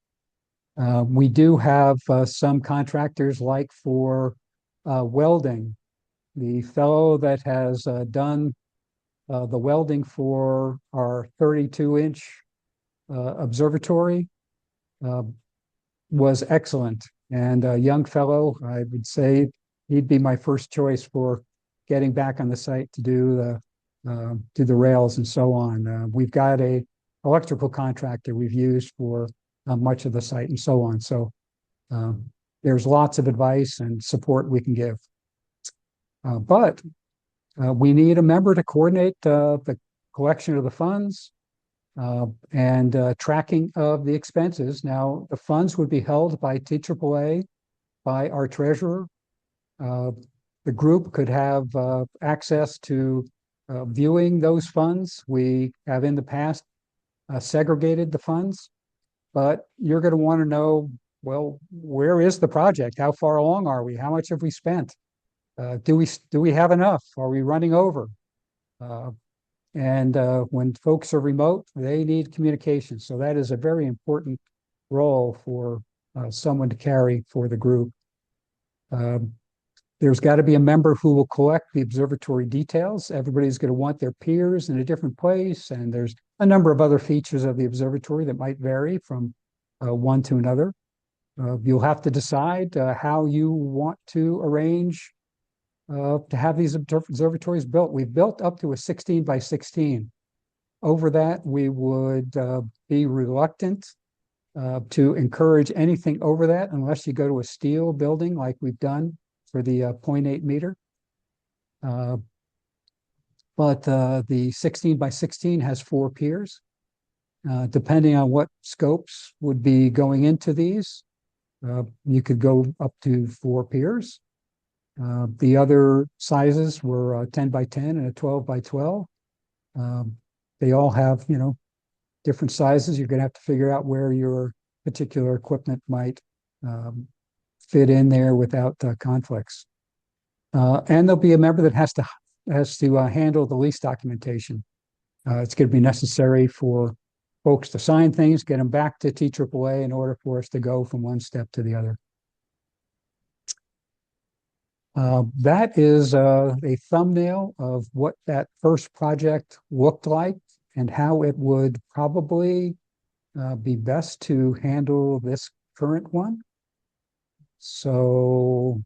We do have some contractors, like for welding. The fellow that has done the welding for our 32-inch observatory was excellent. And a young fellow, I would say he'd be my first choice for getting back on the site to do the rails and so on. We've got a electrical contractor we've used for much of the site and so on. So there's lots of advice and support we can give. But we need a member to coordinate the collection of the funds and tracking of the expenses. Now, the funds would be held by TAAA, by our treasurer. The group could have access to viewing those funds. We have in the past segregated the funds, but you're going to want to know, well, where is the project? How far along are we? How much have we spent? Do we have enough? Are we running over? And when folks are remote, they need communication. So that is a very important role for someone to carry for the group. There's got to be a member who will collect the observatory details. Everybody's going to want their peers in a different place, and there's a number of other features of the observatory that might vary from one to another. You'll have to decide how you want to arrange to have these observatories built. We've built up to a 16 by 16. Over that, we would be reluctant to encourage anything over that unless you go to a steel building like we've done for the 0.8 meter. But the 16 by 16 has 4 piers. Depending on what scopes would be going into these, you could go up to 4 piers. The other sizes were a 10 by 10 and a 12 by 12. They all have, different sizes. You're going to have to figure out where your particular equipment might fit in there without conflicts. And there'll be a member that has to handle the lease documentation. It's going to be necessary for folks to sign things, get them back to TAAA in order for us to go from one step to the other. That is a thumbnail of what that first project looked like and how it would probably be best to handle this current one. So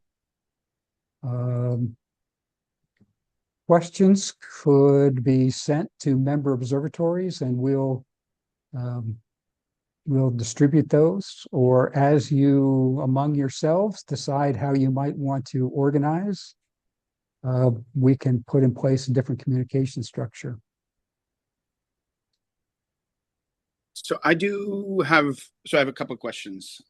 questions could be sent to member observatories, and we'll distribute those, or as you among yourselves decide how you might want to organize, we can put in place a different communication structure. So I have a couple of questions.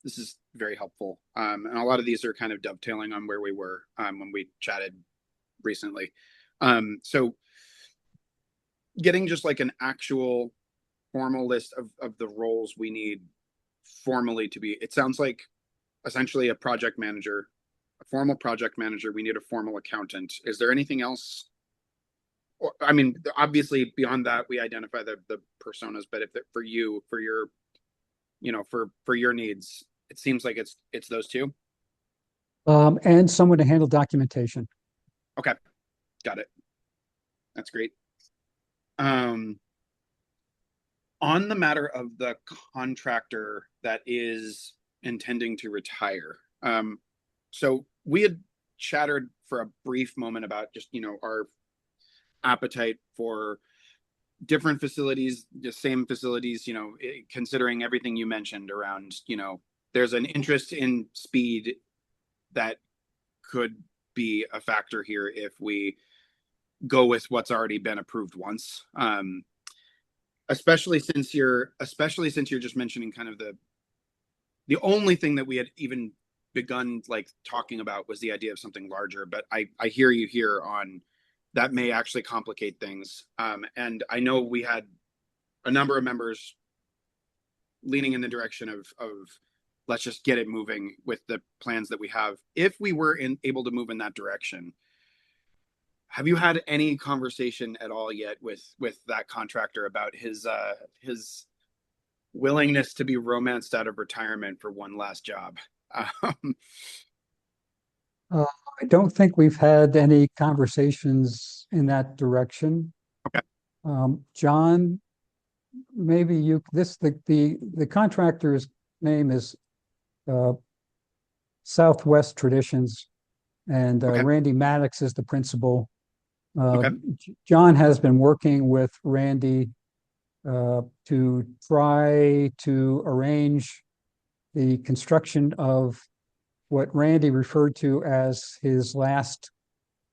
This is very helpful. And a lot of these are kind of dovetailing on where we were when we chatted recently. So getting just like an actual formal list of the roles we need formally to be, it sounds like essentially a project manager, a formal project manager. We need a formal accountant. Is there anything else? Or, I mean, obviously beyond that, we identify the personas, but if for your needs, it seems like it's those two. And someone to handle documentation. Okay. Got it. That's great. On the matter of the contractor that is intending to retire. So we had chatted for a brief moment about just, our appetite for different facilities, the same facilities, considering everything you mentioned around, there's an interest in speed that could be a factor here if we go with what's already been approved once. Especially since you're just mentioning kind of the only thing that we had even begun like talking about was the idea of something larger, but I hear you here on that may actually complicate things. And I know we had a number of members leaning in the direction of let's just get it moving with the plans that we have. If we were able to move in that direction, have you had any conversation at all yet with that contractor about his willingness to be romanced out of retirement for one last job? I don't think we've had any conversations in that direction. Okay. John, maybe the contractor's name is Southwest Traditions, and Okay. Randy Maddox is the principal. Okay. John has been working with Randy to try to arrange the construction of what Randy referred to as his last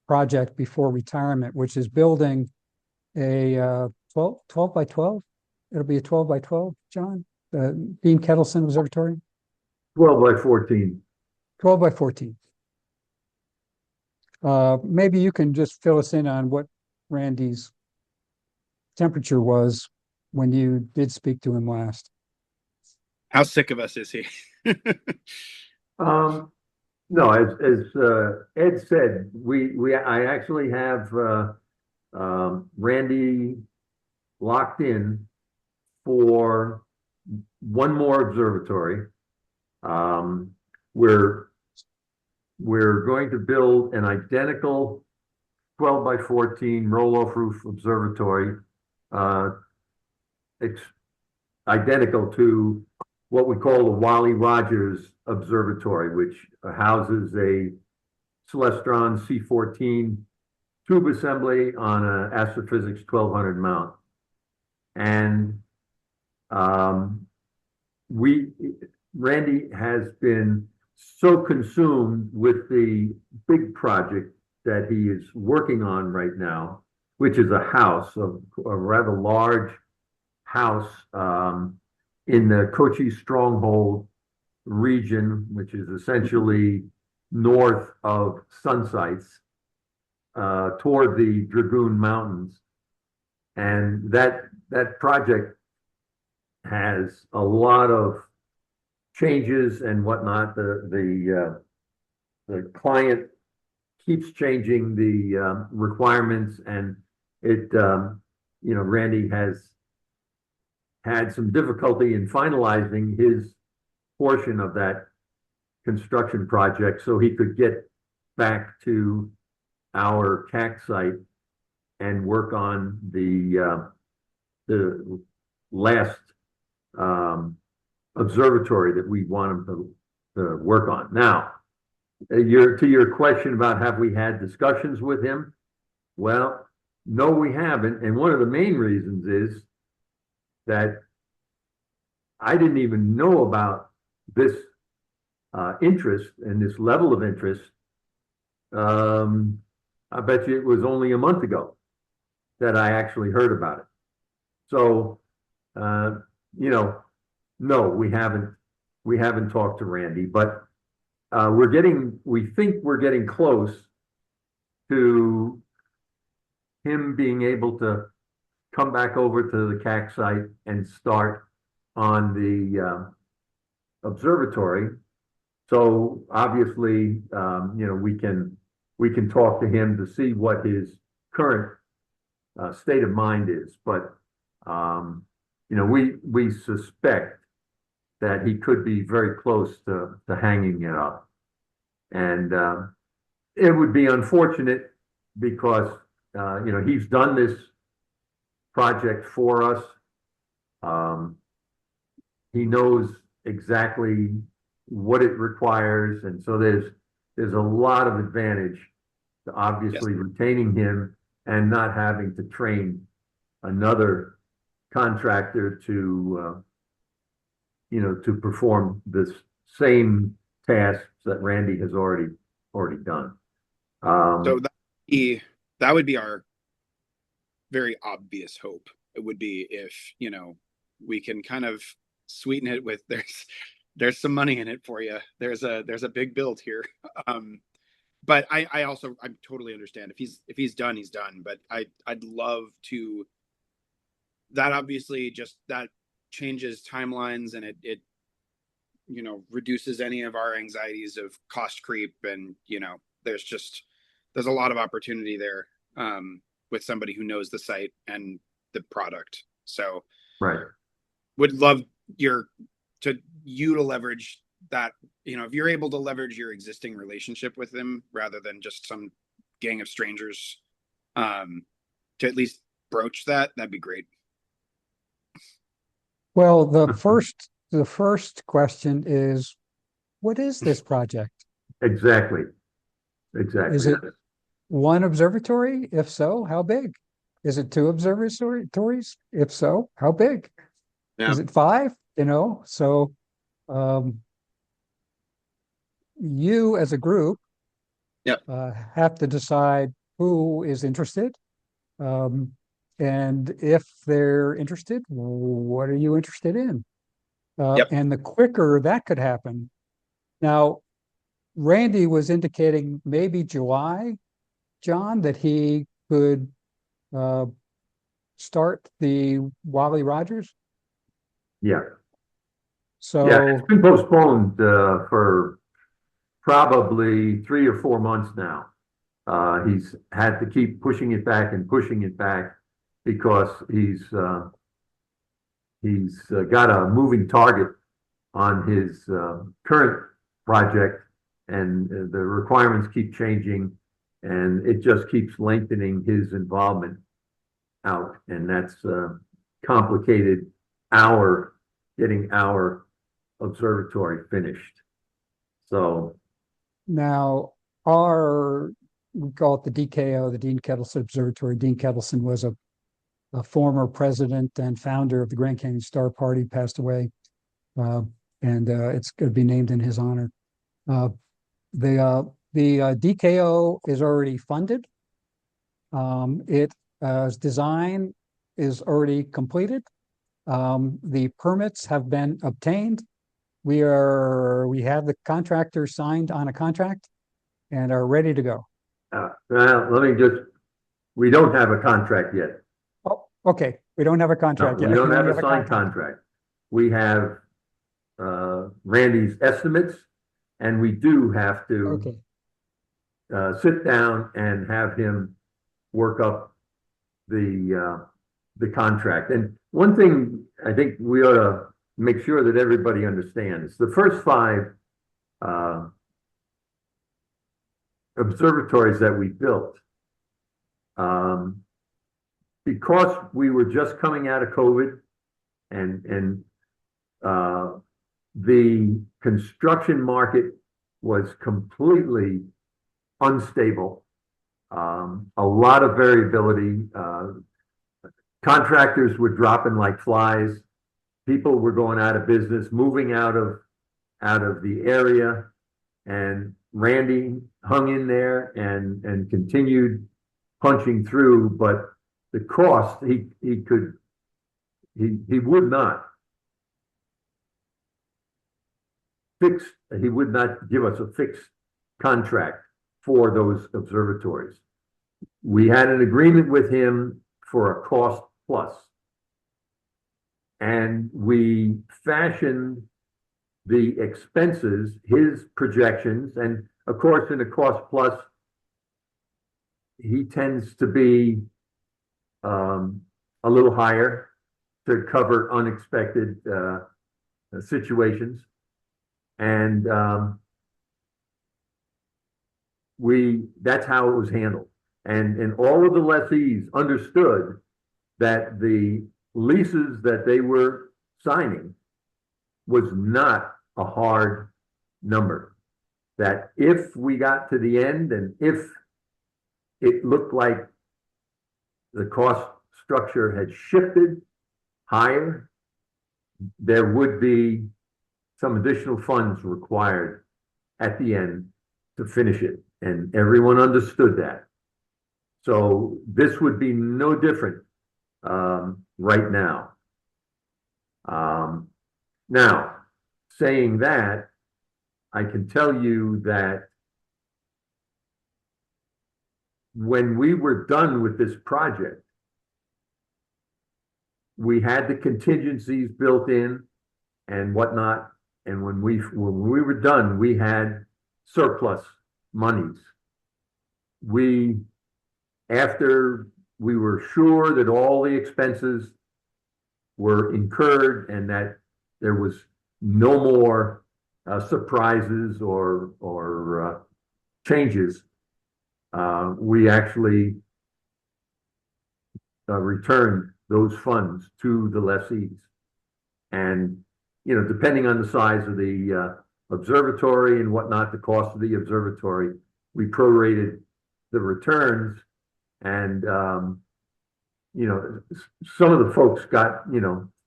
project before retirement, which is building a 12 by 12. It'll be a 12 by 12, John, the Bean Kettleson Observatory. 12 by 14. 12 by 14. Maybe you can just fill us in on what Randy's temperature was when you did speak to him last. How sick of us is he? No, as Ed said, I actually have Randy locked in for one more observatory. We're going to build an identical 12 by 14 roll-off roof observatory, identical to what we call the Wally Rogers Observatory, which houses a Celestron C14 tube assembly on an Astrophysics 1200 mount. And Randy has been so consumed with the big project that he is working on right now, which is a house, a rather large house in the Kochi Stronghold region, which is essentially north of Sunsites, toward the Dragoon Mountains. And that project has a lot of changes and whatnot. The client keeps changing the requirements, and Randy has had some difficulty in finalizing his portion of that construction project so he could get back to our CAC site and work on the last observatory that we want him to work on. Now, to your question about have we had discussions with him? Well, no, we haven't. And one of the main reasons is that I didn't even know about this interest and this level of interest. I bet you it was only a month ago that I actually heard about it. So, no, we haven't talked to Randy, but we think we're getting close to him being able to come back over to the CAC site and start on the observatory. So obviously, we can talk to him to see what his current state of mind is. But we suspect that he could be very close to hanging it up, and it would be unfortunate because he's done this project for us. He knows exactly what it requires, and so there's a lot of advantage to obviously retaining him and not having to train another contractor to perform this same tasks that Randy has already done. So that would be our very obvious hope. It would be if we can kind of sweeten it with there's some money in it for you. There's a big build here. But I totally understand if he's done, he's done. But I'd love to. That obviously just that changes timelines, and it reduces any of our anxieties of cost creep, and there's a lot of opportunity there with somebody who knows the site and the product. So Right. would love you to leverage that, if you're able to leverage your existing relationship with them rather than just some gang of strangers, to at least broach that'd be great. Well, the first question is, what is this project? Exactly. Is it one observatory? If so, how big? Is it 2 observatories? If so, how big? Yeah. Is it 5? So you as a group Yep. have to decide who is interested. And if they're interested, what are you interested in? Yep. And the quicker that could happen. Now, Randy was indicating maybe July, John, that he could start the Wally Rogers. Yeah. So Yeah, it's been postponed for probably 3 or 4 months now. He's had to keep pushing it back and pushing it back because he's got a moving target on his current project, and the requirements keep changing, and it just keeps lengthening his involvement out, and that's complicated getting our observatory finished. So now we call it the DKO, the Dean Kettleson Observatory. Dean Kettleson was a former president and founder of the Grand Canyon Star Party, passed away, and it's going to be named in his honor. The DKO is already funded. Its design is already completed. The permits have been obtained. We have the contractor signed on a contract and are ready to go. we don't have a contract yet. Oh, okay. We don't have a contract No, yet. we don't We have only a signed contract. We have Randy's estimates, and we do have to sit down and have him work up the contract. And one thing I think we ought to make sure that everybody understands, the first 5 observatories that we built, because we were just coming out of COVID, and the construction market was completely unstable. A lot of variability. Contractors were dropping like flies. People were going out of business, moving out of the area, and Randy hung in there and continued punching through. But the cost, he would not give us a fixed contract for those observatories. We had an agreement with him for a cost plus, and we fashioned the expenses, his projections, and of course in a cost plus, he tends to be a little higher to cover unexpected situations. And that's how it was handled. And all of the lessees understood that the leases that they were signing was not a hard number. That if we got to the end and if it looked like the cost structure had shifted higher, there would be some additional funds required at the end to finish it. And everyone understood that. So this would be no different right now. Now, saying that, I can tell you that when we were done with this project, we had the contingencies built in and whatnot. And when we were done, we had surplus monies. After we were sure that all the expenses were incurred and that there was no more surprises or changes, we actually returned those funds to the lessees. And, depending on the size of the observatory and whatnot, the cost of the observatory, we prorated the returns. And, some of the folks got,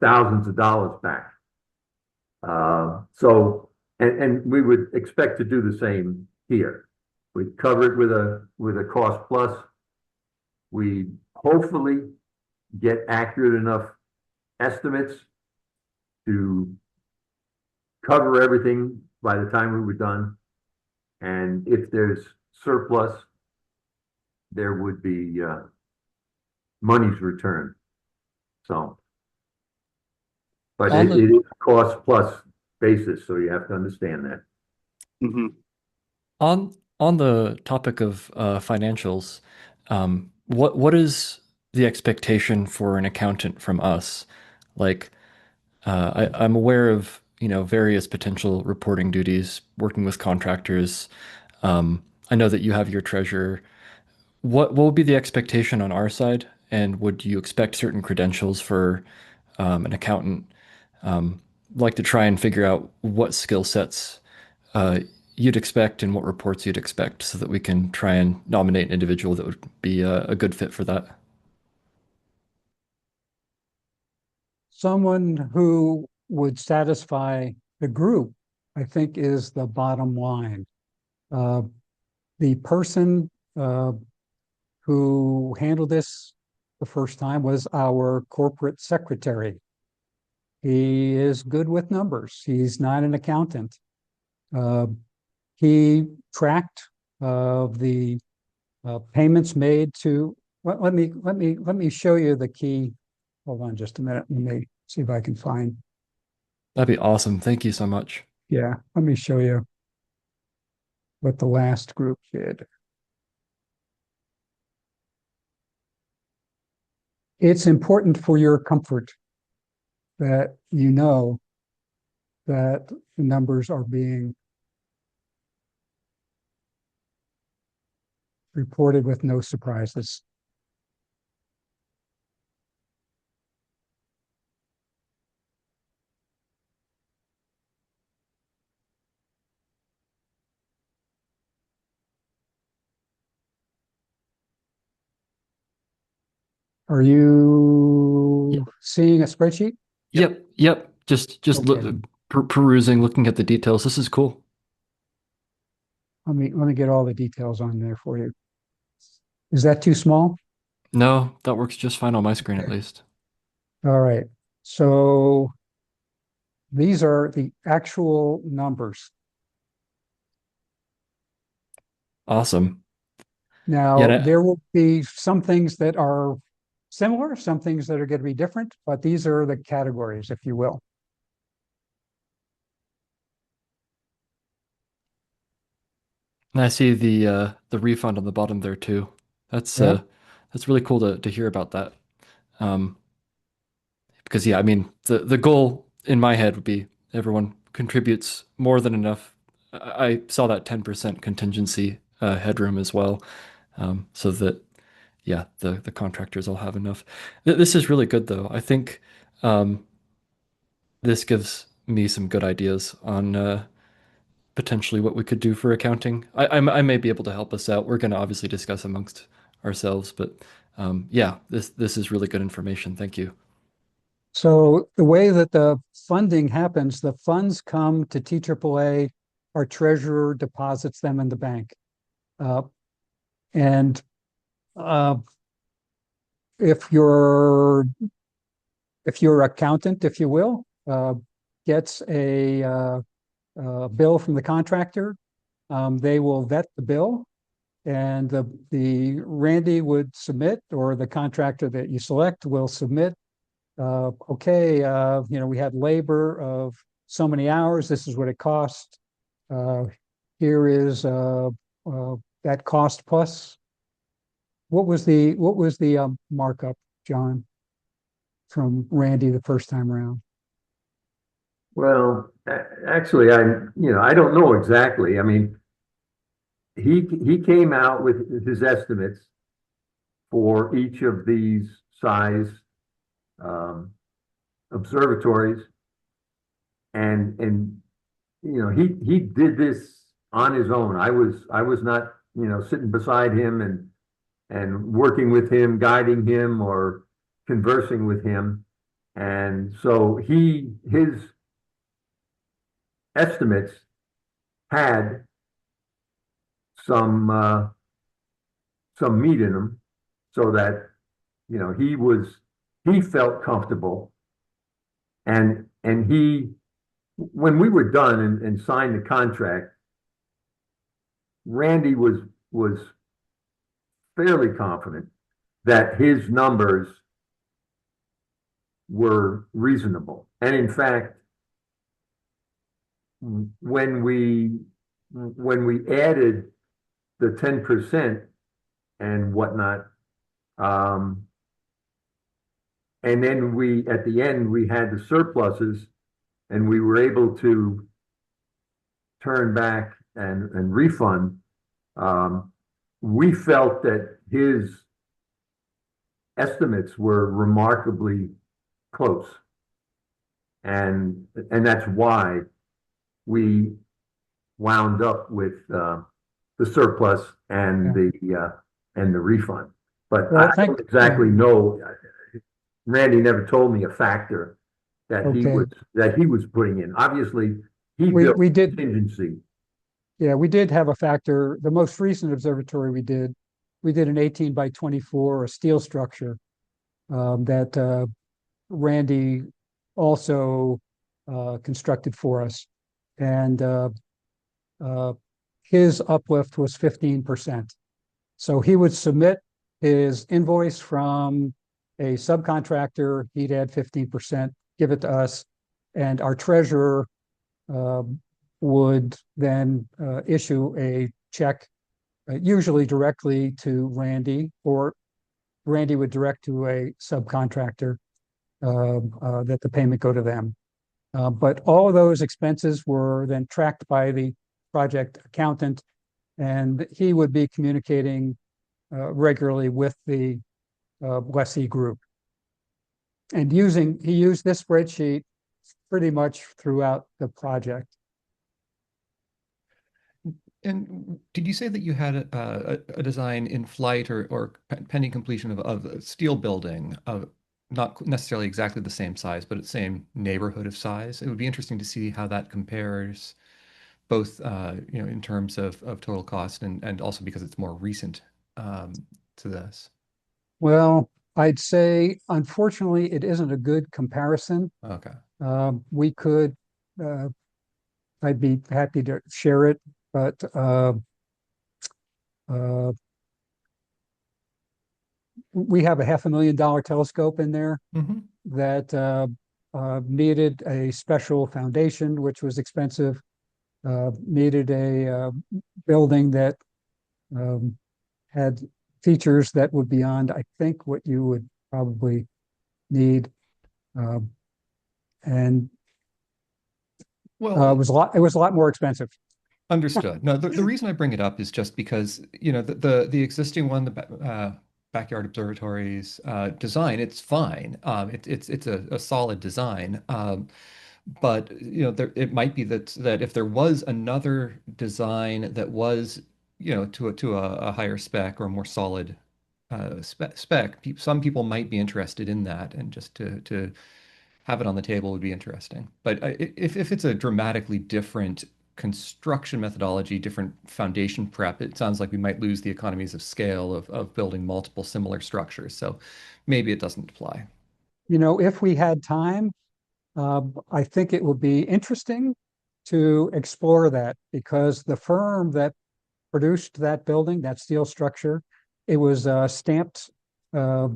thousands of dollars back. And we would expect to do the same here. We cover it with a cost plus. We hopefully get accurate enough estimates to cover everything by the time we were done. And if there's surplus, there would be monies returned. So, but it is cost plus basis, so you have to understand that. Mm-hmm. On the topic of financials, what is the expectation for an accountant from us? Like, I'm aware of various potential reporting duties, working with contractors. I know that you have your treasurer. What would be the expectation on our side, and would you expect certain credentials for an accountant? Like to try and figure out what skill sets you'd expect and what reports you'd expect, so that we can try and nominate an individual that would be a good fit for that. Someone who would satisfy the group, I think, is the bottom line. The person who handled this the first time was our corporate secretary. He is good with numbers. He's not an accountant. He tracked the payments made to. Let me show you the key. Hold on just a minute. Let me see if I can find. That'd be awesome. Thank you so much. Yeah, let me show you what the last group did. It's important for your comfort that you know that the numbers are being reported with no surprises. Are you seeing a spreadsheet? Yep. Just Okay. perusing, looking at the details. This is cool. Let me get all the details on there for you. Is that too small? No, that works just fine on my screen at least. All right. So these are the actual numbers. Awesome. Now, Yeah, there will be some things that are similar, some things that are going to be different, but these are the categories, if you will. and I see the refund on the bottom there too. That's Yeah. that's really cool to hear about that. Because yeah, I mean the goal in my head would be everyone contributes more than enough. I saw that 10% contingency headroom as well, so that yeah, the contractors all have enough. This is really good though. I think this gives me some good ideas on potentially what we could do for accounting. I may be able to help us out. We're going to obviously discuss amongst ourselves, but yeah, this is really good information. Thank you. So the way that the funding happens, the funds come to TAAA, our treasurer deposits them in the bank. And if your accountant, if you will, gets a bill from the contractor. They will vet the bill, and the Randy would submit, or the contractor that you select will submit. Okay, we had labor of so many hours. This is what it cost. Here is that cost plus. What was the markup, John, from Randy the first time around? Well, actually, I don't know exactly. I mean, he came out with his estimates for each of these size observatories, and he did this on his own. I was not sitting beside him and working with him, guiding him, or conversing with him. And so his estimates had some meat in them, so that he felt comfortable, and when we were done and signed the contract, Randy was fairly confident that his numbers were reasonable. And in fact, when we added the 10% and whatnot, and then at the end we had the surpluses, and we were able to turn back and refund. We felt that his estimates were remarkably close, and that's why we wound up with the surplus and the refund. But I don't exactly know. Randy never told me a factor that he was putting in. Obviously, we did contingency. Yeah, we did have a factor. The most recent observatory we did an 18 by 24, a steel structure that Randy also constructed for us. And his uplift was 15%. So he would submit his invoice from a subcontractor, he'd add 15%, give it to us, and our treasurer would then issue a check, usually directly to Randy, or Randy would direct to a subcontractor that the payment go to them. But all of those expenses were then tracked by the project accountant, and he would be communicating regularly with the lessee group. And he used this spreadsheet pretty much throughout the project. And did you say that you had a design in flight or pending completion of a steel building of not necessarily exactly the same size, but the same neighborhood of size? It would be interesting to see how that compares, both in terms of total cost and also because it's more recent to this. Well, I'd say, unfortunately, it isn't a good comparison. Okay. We could, I'd be happy to share it, but we have a $500,000 telescope in there that needed a special foundation, which was expensive, needed a building that had features that would beyond, I think, what you would probably need. And well, it was a lot more expensive. Understood. No, the reason I bring it up is just because, the existing one, the backyard observatories design, it's fine. It's a solid design. But it might be that if there was another design that was, to a higher spec or a more solid spec, some people might be interested in that, and just to have it on the table would be interesting. But if it's a dramatically different construction methodology, different foundation prep, it sounds like we might lose the economies of scale of building multiple similar structures. So maybe it doesn't apply. If we had time, I think it would be interesting to explore that because the firm that produced that building, that steel structure, it was stamped. They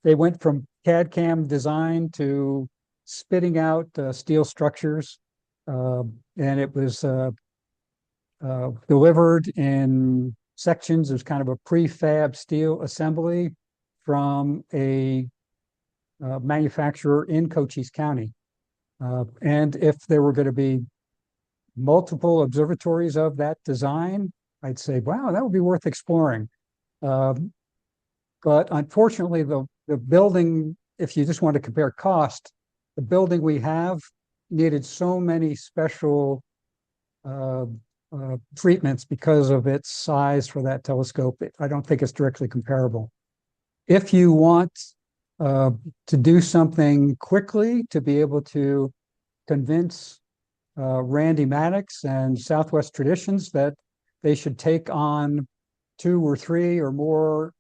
went from CAD/CAM design to spitting out steel structures, and it was delivered in sections. There's kind of a prefab steel assembly from a manufacturer in Cochise County. And if there were going to be multiple observatories of that design, I'd say, wow, that would be worth exploring. But unfortunately, the building, if you just want to compare cost, the building we have needed so many special treatments because of its size for that telescope. I don't think it's directly comparable. If you want to do something quickly to be able to convince Randy Maddox and Southwest Traditions that they should take on 2 or 3 or more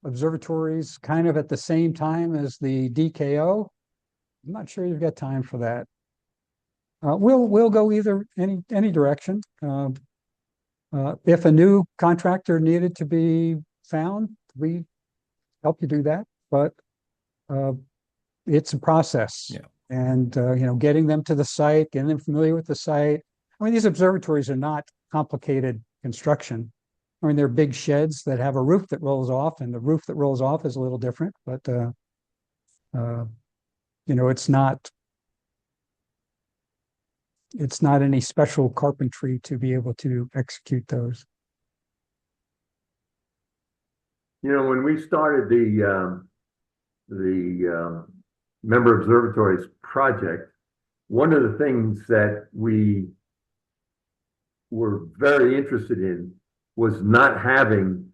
observatories kind of at the same time as the DKO, I'm not sure you've got time for that. We'll go any direction. If a new contractor needed to be found, we help you do that. But it's a process. Yeah. And getting them to the site, getting them familiar with the site. I mean, these observatories are not complicated construction. I mean, they're big sheds that have a roof that rolls off, and the roof that rolls off is a little different, but it's not any special carpentry to be able to execute those. When we started the Member Observatories project, one of the things that we were very interested in was not having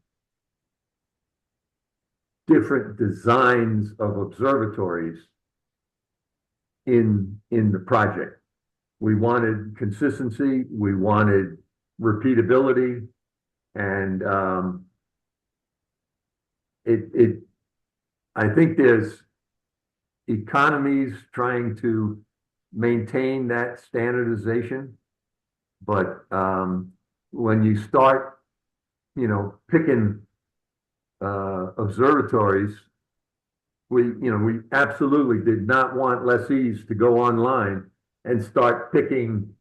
different designs of observatories in the project. We wanted consistency, we wanted repeatability, and I think there's economies trying to maintain that standardization, but when you start, picking observatories, we absolutely did not want lessees to go online and start picking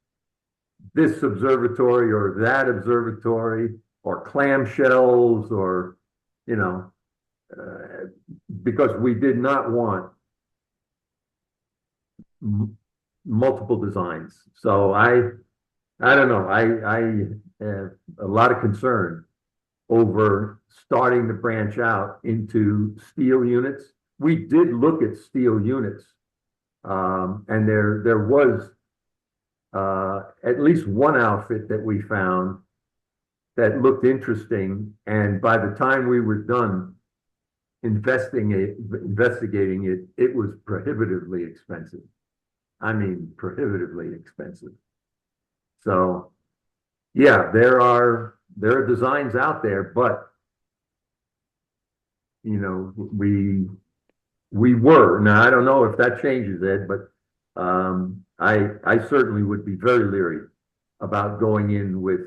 this observatory or that observatory or clamshells or, because we did not want multiple designs. So I don't know. I have a lot of concern over starting to branch out into steel units. We did look at steel units, and there was at least one outfit that we found that looked interesting. And by the time we were done investigating it, it was prohibitively expensive. I mean, prohibitively expensive. So, yeah, there are designs out there, but we were, now I don't know if that changes, Ed, but I certainly would be very leery about going in with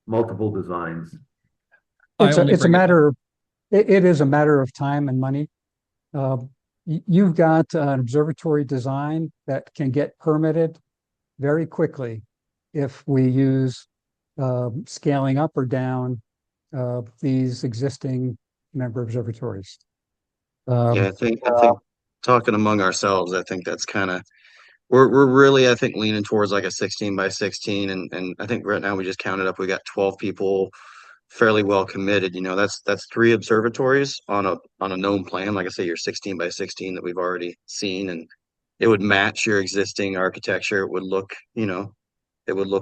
multiple designs. It's a matter of, it is a matter of time and money. You've got an observatory design that can get permitted very quickly if we use scaling up or down these existing member observatories. I think talking among ourselves, I think that's kind of we're really, I think, leaning towards like a 16 by 16, and I think right now we just counted up, we got 12 people fairly well committed. That's 3 observatories on a known plan. Like I say, your 16 by 16 that we've already seen, and it would match your existing architecture. It would look,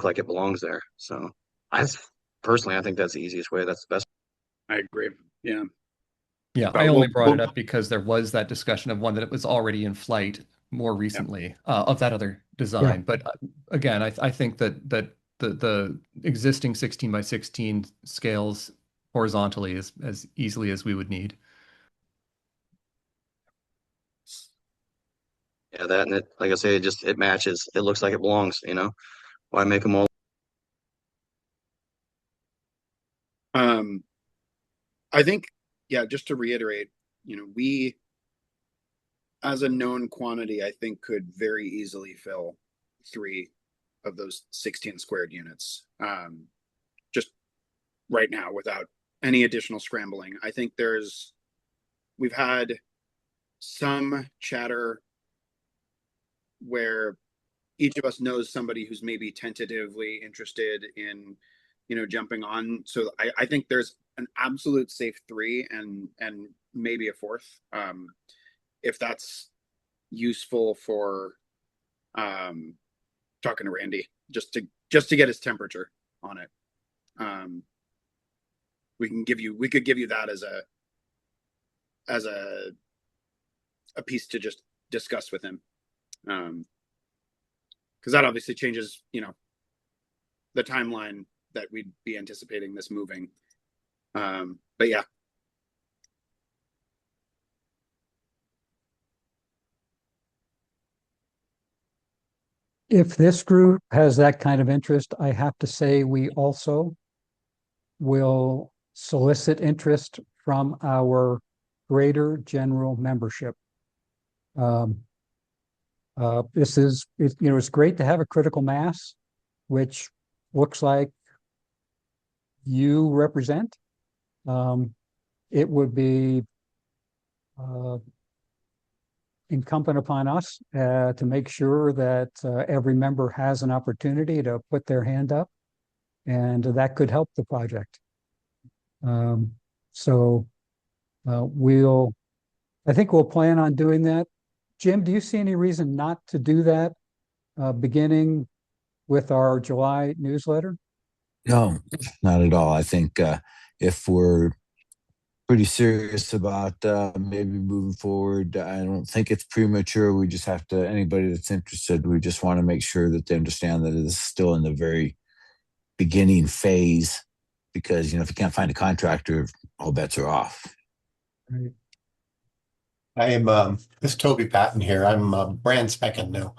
like it belongs there. So I think that's the easiest way. That's the best. I agree. Yeah. Yeah, But I only brought it up because there was that discussion of one that it was already in flight more recently of that other design. But again, I think that the existing 16 by 16 scales horizontally as easily as we would need. Yeah, that and it, like I say, it matches. It looks like it belongs. Why make them all? I think, yeah, just to reiterate, we, as a known quantity, I think could very easily fill 3 of those 16 squared units. Just right now without any additional scrambling. I think we've had some chatter where each of us knows somebody who's maybe tentatively interested in, jumping on. So I think there's an absolute safe 3 and maybe a 4th. If that's useful for talking to Randy, just to get his temperature on it. We could give you that as a piece to just discuss with him. Because that obviously changes, the timeline that we'd be anticipating this moving. But yeah. If this group has that kind of interest, I have to say we also will solicit interest from our greater general membership. It's great to have a critical mass, which looks like you represent. It would be incumbent upon us to make sure that every member has an opportunity to put their hand up, and that could help the project. I think we'll plan on doing that. Jim, do you see any reason not to do that beginning with our July newsletter? No, not at all. I think if we're pretty serious about maybe moving forward, I don't think it's premature. We just have to, anybody that's interested, we just want to make sure that they understand that it is still in the very beginning phase, because, if you can't find a contractor, all bets are off. Right. I am this is Toby Patton here. I'm brand spanking new.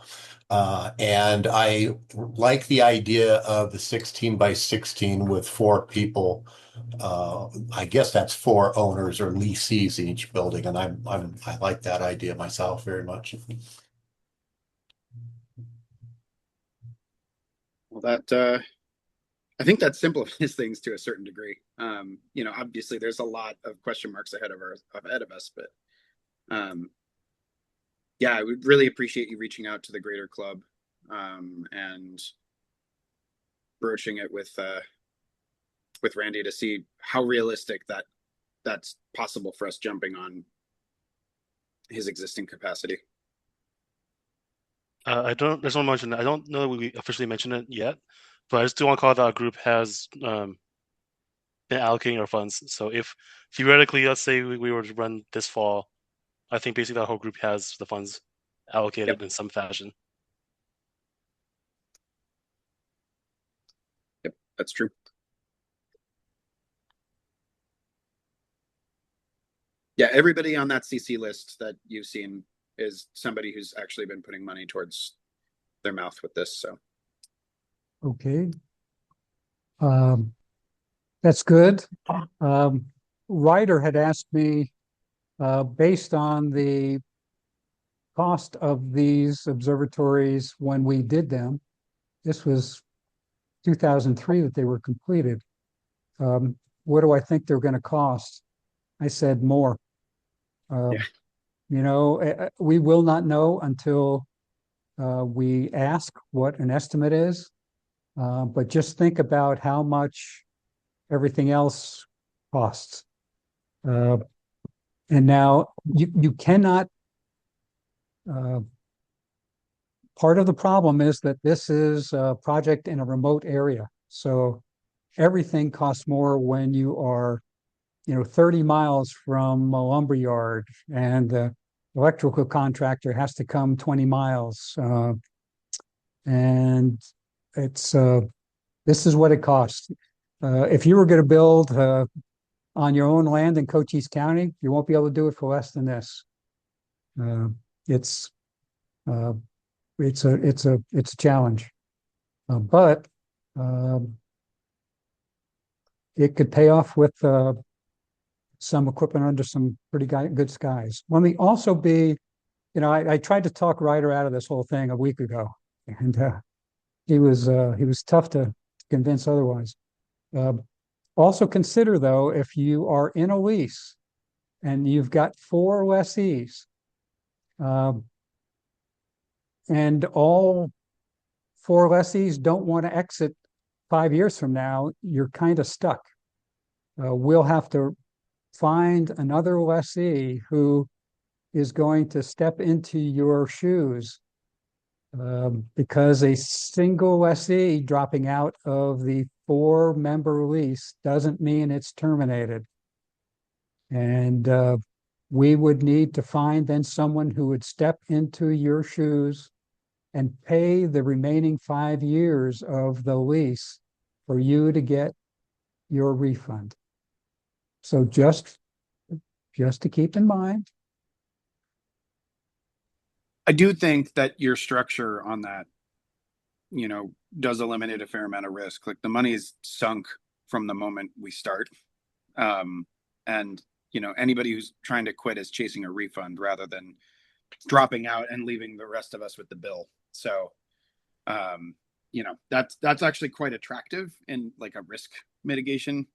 And I like the idea of the 16 by 16 with 4 people. I guess that's 4 owners or lessees in each building, and I like that idea myself very much. Well, that I think that simplifies things to a certain degree. Obviously there's a lot of question marks ahead of us, but yeah, I would really appreciate you reaching out to the greater club and broaching it with Randy to see how realistic that's possible for us jumping on his existing capacity. I just want to mention, I don't know that we officially mentioned it yet, but I just do want to call out that our group has been allocating our funds. So if theoretically, let's say we were to run this fall, I think basically that whole group has the funds allocated in some fashion. Yep, that's true. Yeah, everybody on that CC list that you've seen is somebody who's actually been putting money towards their mouth with this. So, okay, that's good. Ryder had asked me, based on the cost of these observatories when we did them, this was 2003 that they were completed. What do I think they're going to cost? I said more. We will not know until we ask what an estimate is. But just think about how much everything else costs. And now you cannot. Part of the problem is that this is a project in a remote area. So everything costs more when you are, 30 miles from a lumber yard, and the electrical contractor has to come 20 miles. And this is what it costs. If you were going to build on your own land in Cochise County, you won't be able to do it for less than this. Uh, it's a challenge, but it could pay off with some equipment under some pretty good skies. Let me also be, I tried to talk Ryder out of this whole thing a week ago, and he was tough to convince otherwise. Also consider, though, if you are in a lease and you've got 4 lessees, and all 4 lessees don't want to exit 5 years from now, you're kind of stuck. We'll have to find another lessee who is going to step into your shoes, because a single lessee dropping out of the 4-member lease doesn't mean it's terminated. And we would need to find then someone who would step into your shoes and pay the remaining 5 years of the lease for you to get your refund. So just to keep in mind. I do think that your structure on that, does eliminate a fair amount of risk. Like the money is sunk from the moment we start. And, anybody who's trying to quit is chasing a refund rather than dropping out and leaving the rest of us with the bill. So, that's actually quite attractive in like a risk mitigation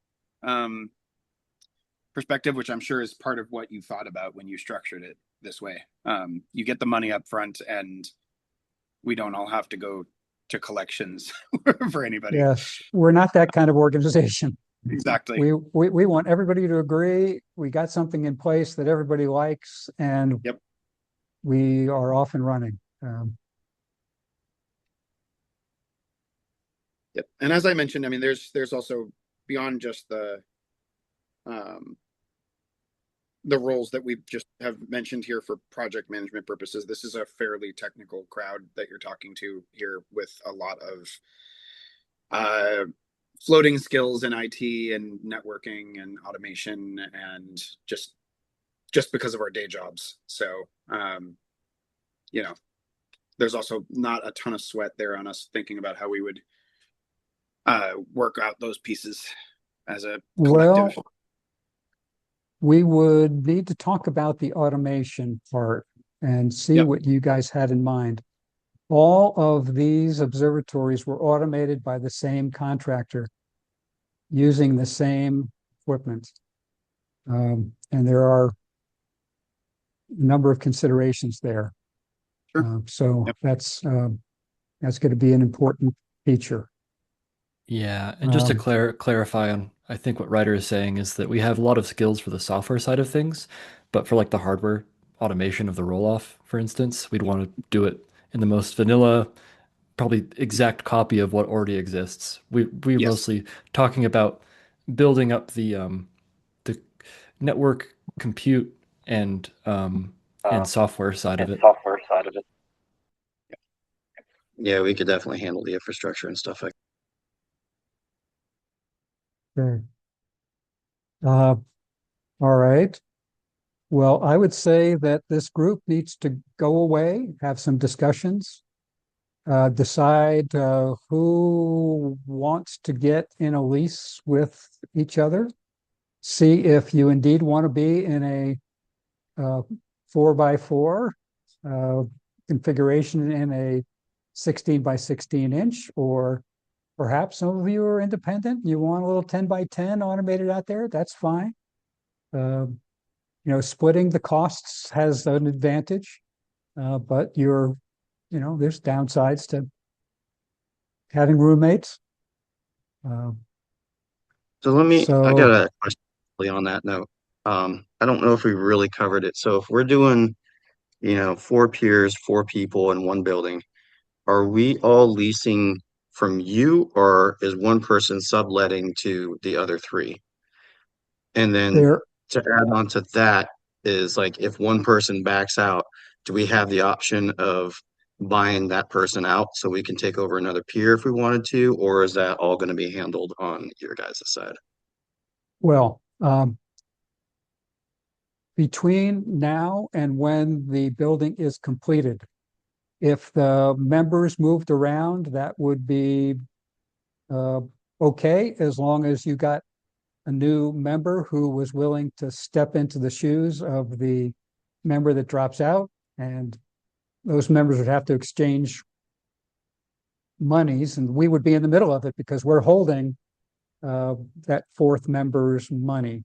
perspective, which I'm sure is part of what you thought about when you structured it this way. You get the money up front and we don't all have to go to collections for anybody. Yes, we're not that kind of organization. Exactly. We want everybody to agree. We got something in place that everybody likes, and yep, we are off and running. Yep. And as I mentioned, I mean, there's also beyond just the roles that we just have mentioned here for project management purposes. This is a fairly technical crowd that you're talking to here, with a lot of floating skills in IT and networking and automation, and just because of our day jobs. So, there's also not a ton of sweat there on us thinking about how we would work out those pieces as a collective. Well, we would need to talk about the automation part and see what you guys had in mind. All of these observatories were automated by the same contractor using the same equipment. And there are a number of considerations there. Sure. So that's going to be an important feature. Yeah, and just to clarify on, I think what Ryder is saying is that we have a lot of skills for the software side of things, but for like the hardware automation of the roll-off, for instance, we'd want to do it in the most vanilla, probably exact copy of what already exists. We're mostly talking about building up the network compute and software side of it. Yeah, we could definitely handle the infrastructure and stuff like that. Okay. All right. Well, I would say that this group needs to go away, have some discussions, decide who wants to get in a lease with each other, see if you indeed want to be in a 4x4 configuration in a 16 by 16 inch, or perhaps some of you are independent. You want a little 10 by 10 automated out there. That's fine. Splitting the costs has an advantage, but there's downsides to having roommates. I got a question on that note. I don't know if we really covered it. So if we're doing, 4 peers, 4 people in one building, are we all leasing from you, or is one person subletting to the other 3? And then to add on to that is, like, if one person backs out, do we have the option of buying that person out so we can take over another peer if we wanted to, or is that all going to be handled on your guys' side? Well, between now and when the building is completed, If the members moved around, that would be okay, as long as you got a new member who was willing to step into the shoes of the member that drops out, and those members would have to exchange monies, and we would be in the middle of it because we're holding that fourth member's money.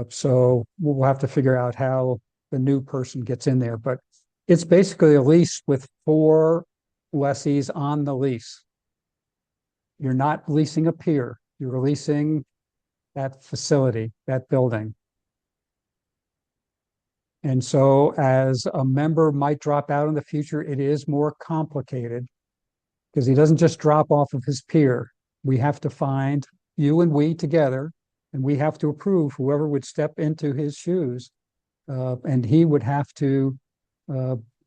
So we'll have to figure out how the new person gets in there, but it's basically a lease with 4 lessees on the lease. You're not leasing a pier, you're leasing that facility, that building. And so as a member might drop out in the future, it is more complicated because he doesn't just drop off of his pier. We have to find, you and we together, and we have to approve whoever would step into his shoes. And he would have to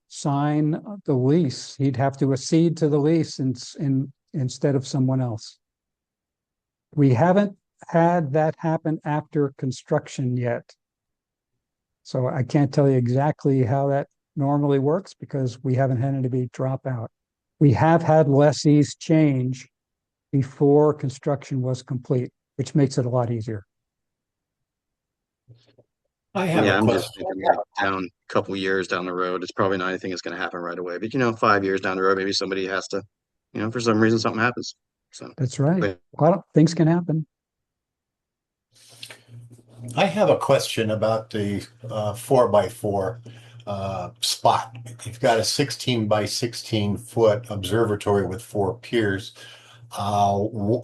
sign the lease. He'd have to accede to the lease instead of someone else. We haven't had that happen after construction yet. So I can't tell you exactly how that normally works because we haven't had anybody drop out. We have had lessees change before construction was complete, which makes it a lot easier. I have Yeah, a I'm just question. thinking like down a couple years down the road. It's probably not anything that's going to happen right away. But 5 years down the road, maybe somebody has to, for some reason something happens. So That's right. but Well, things can happen. I have a question about the 4x4 spot. You've got a 16 by 16 foot observatory with 4 piers.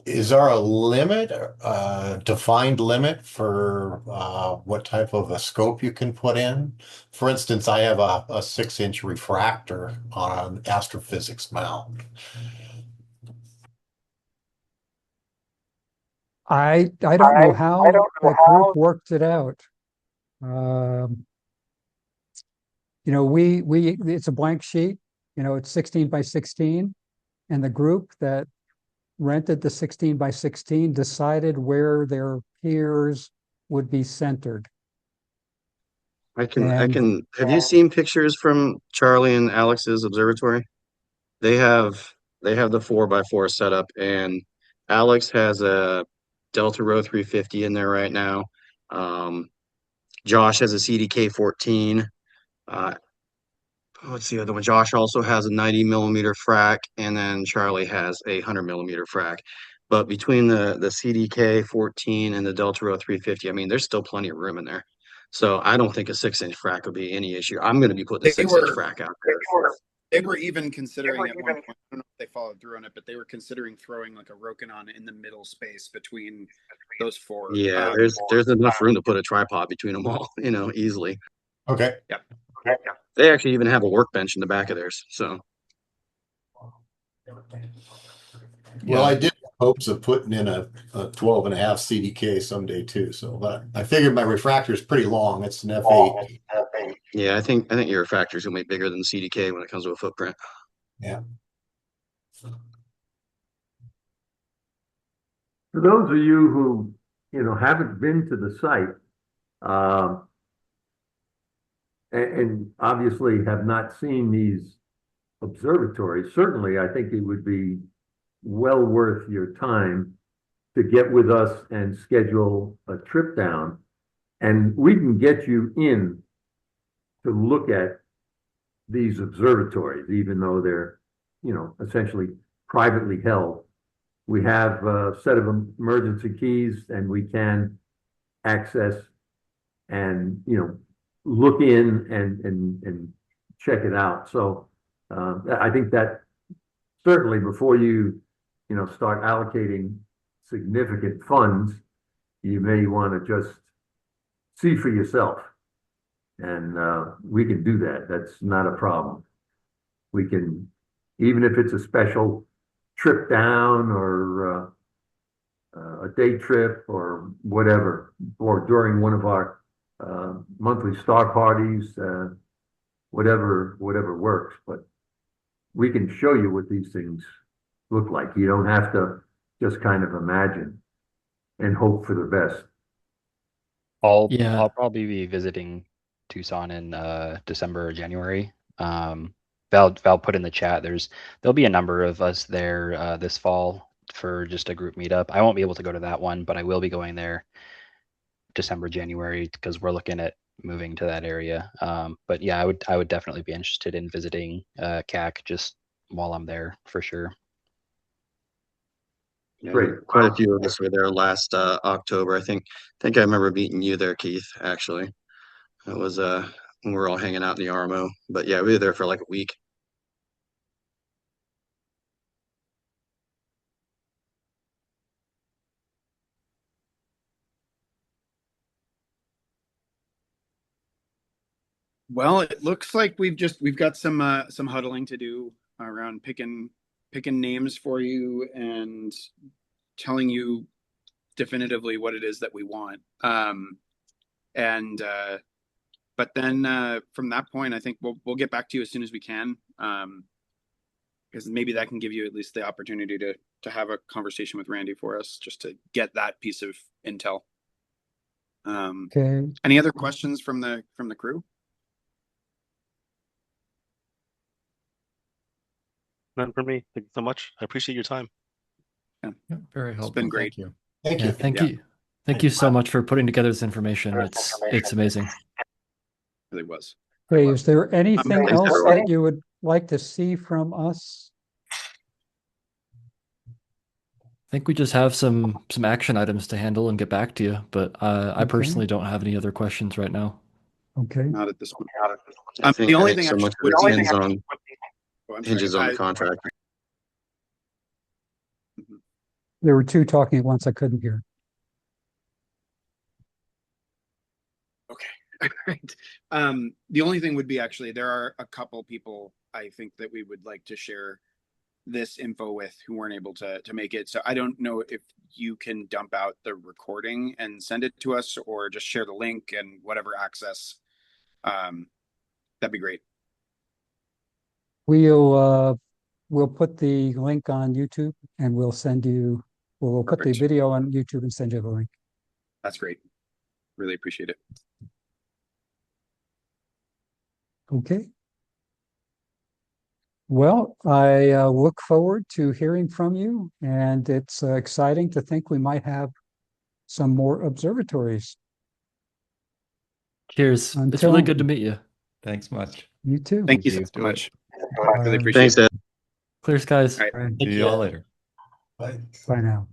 Is there a limit, defined limit for what type of a scope you can put in? For instance, I have a 6-inch refractor on an astrophysics mount. I don't know how the group worked it out. It's a blank sheet, it's 16 by 16, and the group that rented the 16 by 16 decided where their piers would be centered. I can, have you seen pictures from Charlie and Alex's observatory? They have the 4x4 setup, and Alex has a Delta Row 350 in there right now. Josh has a CDK 14. What's the other one? Josh also has a 90 millimeter frac, and then Charlie has a 100 millimeter frac. But between the CDK 14 and the Delta Row 350, I mean, there's still plenty of room in there. So I don't think a 6-inch frac would be any issue. I'm going to be putting a 6-inch frac out there. They were even considering at one point, I don't know if they followed through on it, but they were considering throwing like a Rokinon in the middle space between those 4. Yeah, there's enough room to put a tripod between them all, easily. Okay. Yep. They actually even have a workbench in the back of theirs. So Well, I did have hopes of putting in a 12 and a half CDK someday too. So, but I figured my refractor is pretty long. It's an F8. yeah, I think your refractor's gonna be bigger than the CDK when it comes to a footprint. Yeah. For those of you who, haven't been to the site, and obviously have not seen these observatories, certainly I think it would be well worth your time to get with us and schedule a trip down, and we can get you in to look at these observatories, even though they're, essentially privately held. We have a set of emergency keys, and we can access and, look in and check it out. So I think that certainly before you, start allocating significant funds, you may want to just see for yourself. And we can do that. That's not a problem. We can, even if it's a special trip down or a day trip or whatever, or during one of our monthly star parties, whatever works. But we can show you what these things look like. You don't have to just kind of imagine and hope for the best. I'll probably be visiting Tucson in December or January. Val put in the chat, there'll be a number of us there this fall for just a group meetup. I won't be able to go to that one, but I will be going there December, January, because we're looking at moving to that area. But yeah, I would definitely be interested in visiting CAC just while I'm there for sure. Yeah, Great. quite a few of us were there last October. I think I remember meeting you there, Keith, actually. It was when we were all hanging out in the RMO. But yeah, we were there for like a week. Well, it looks like we've got some huddling to do around picking names for you and telling you definitively what it is that we want. But then from that point, I think we'll get back to you as soon as we can, because maybe that can give you at least the opportunity to have a conversation with Randy for us, just to get that piece of intel. Okay. Any other questions from the crew? None for me. Thank you so much. I appreciate your time. Yeah, Very helpful. it's been great. Thank you. Thank Yeah, you. thank you so much for putting together this information. It's amazing. It really was. Okay, is there anything thanks, else everyone. that you would like to see from us? I think we just have some action items to handle and get back to you, but I Okay. personally don't have any other questions right now. Okay. Not at this point. I think the only I think thing so actually much would of be- it hinges on Oh, I'm hinges sorry. on the contract. There were two talking at once. I couldn't hear. Okay. All right. The only thing would be, actually, there are a couple people I think that we would like to share this info with who weren't able to make it. So I don't know if you can dump out the recording and send it to us, or just share the link and whatever access. That'd be great. We'll put the link on YouTube and we'll put the Perfect. video on YouTube and send you the link. That's great. Really appreciate it. Okay. Well, I look forward to hearing from you, and it's exciting to think we might have some more observatories. Cheers. It's really good to meet you. Thanks much. You too. Thank you Let's so do it. much. Really appreciate Thanks, it. Ed. Clear skies. All right. See you all later. Bye. Bye now.